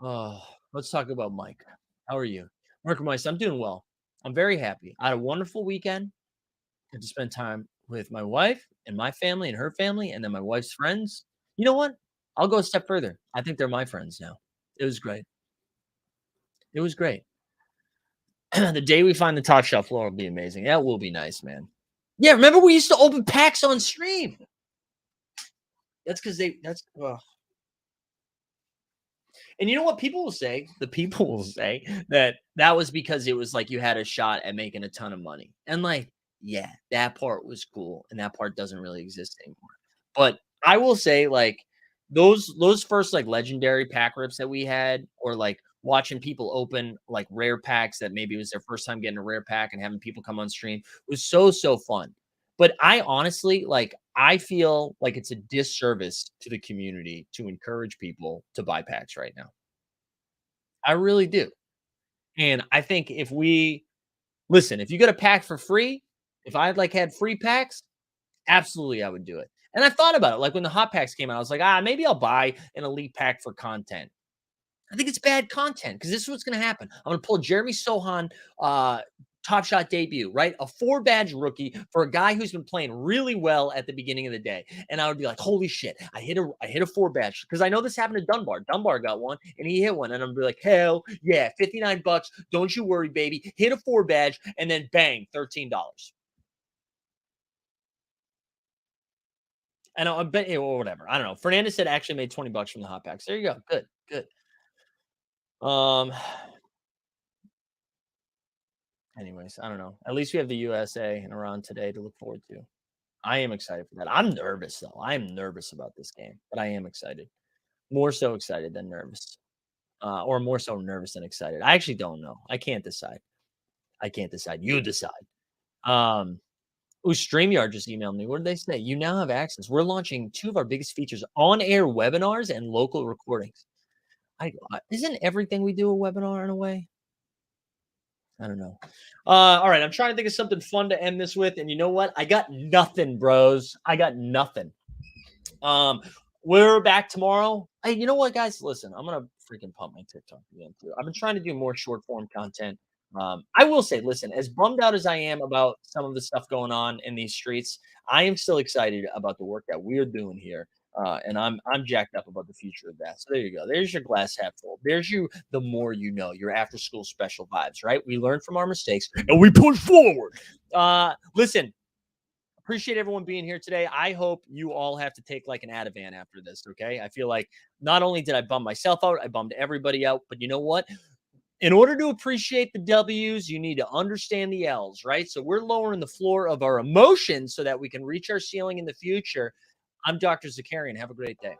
Oh, let's talk about Mike. How are you? Mark Mice, I'm doing well. I'm very happy. I had a wonderful weekend. Got to spend time with my wife and my family and her family, and then my wife's friends. You know what? I'll go a step further. I think they're my friends now. It was great. It was great. The day we find the top shelf floor will be amazing. That will be nice, man. Yeah, remember we used to open packs on stream. That's because and you know what people will say? The people will say that was because it was like you had a shot at making a ton of money. And like, yeah, that part was cool. And that part doesn't really exist anymore. But I will say, like, those first like legendary pack rips that we had, or like watching people open like rare packs that maybe it was their first time getting a rare pack and having people come on stream was so fun. But I honestly, like, I feel like it's a disservice to the community to encourage people to buy packs right now. I really do. And I think if we listen, if you get a pack for free, if I had free packs, absolutely I would do it. And I thought about it. Like when the hot packs came out, I was like, maybe I'll buy an elite pack for content. I think it's bad content because this is what's going to happen. I'm going to pull Jeremy Sohan Top Shot debut, right? A 4-badge rookie for a guy who's been playing really well at the beginning of the day. And I would be like, holy shit, I hit a 4-badge because I know this happened to Dunbar. Dunbar got one and he hit one. And I'm be like, hell yeah, $59. Don't you worry, baby. Hit a 4-badge and then bang, $13. I know, I bet you or whatever. I don't know. Fernandez said actually made $20 from the hot packs. There you go. Good, good. Um, anyways, I don't know. At least we have the USA and Iran today to look forward to. I am excited for that. I'm nervous though. I am nervous about this game, but I am excited. More so excited than nervous. Or more so nervous than excited. I actually don't know. I can't decide. I can't decide. You decide. Um, ooh, StreamYard just emailed me. What did they say? You now have access. We're launching 2 of our biggest features: on-air webinars and local recordings. Isn't everything we do a webinar in a way? I don't know. All right, I'm trying to think of something fun to end this with, and you know what? I got nothing, bros. I got nothing. We're back tomorrow. Hey, you know what, guys? Listen, I'm gonna freaking pump my TikTok again too. I've been trying to do more short form content. I will say, listen, as bummed out as I am about some of the stuff going on in these streets, I am still excited about the work that we're doing here. And I'm jacked up about the future of that. So there you go. There's your glass half full. There's you. The more you know, your after school special vibes, right? We learn from our mistakes and we push forward. Listen, appreciate everyone being here today. I hope you all have to take like an Ativan after this. Okay. I feel like not only did I bum myself out, I bummed everybody out, but you know what? In order to appreciate the W's, you need to understand the L's, right? So we're lowering the floor of our emotions so that we can reach our ceiling in the future. I'm Dr. Zakarian. Have a great day.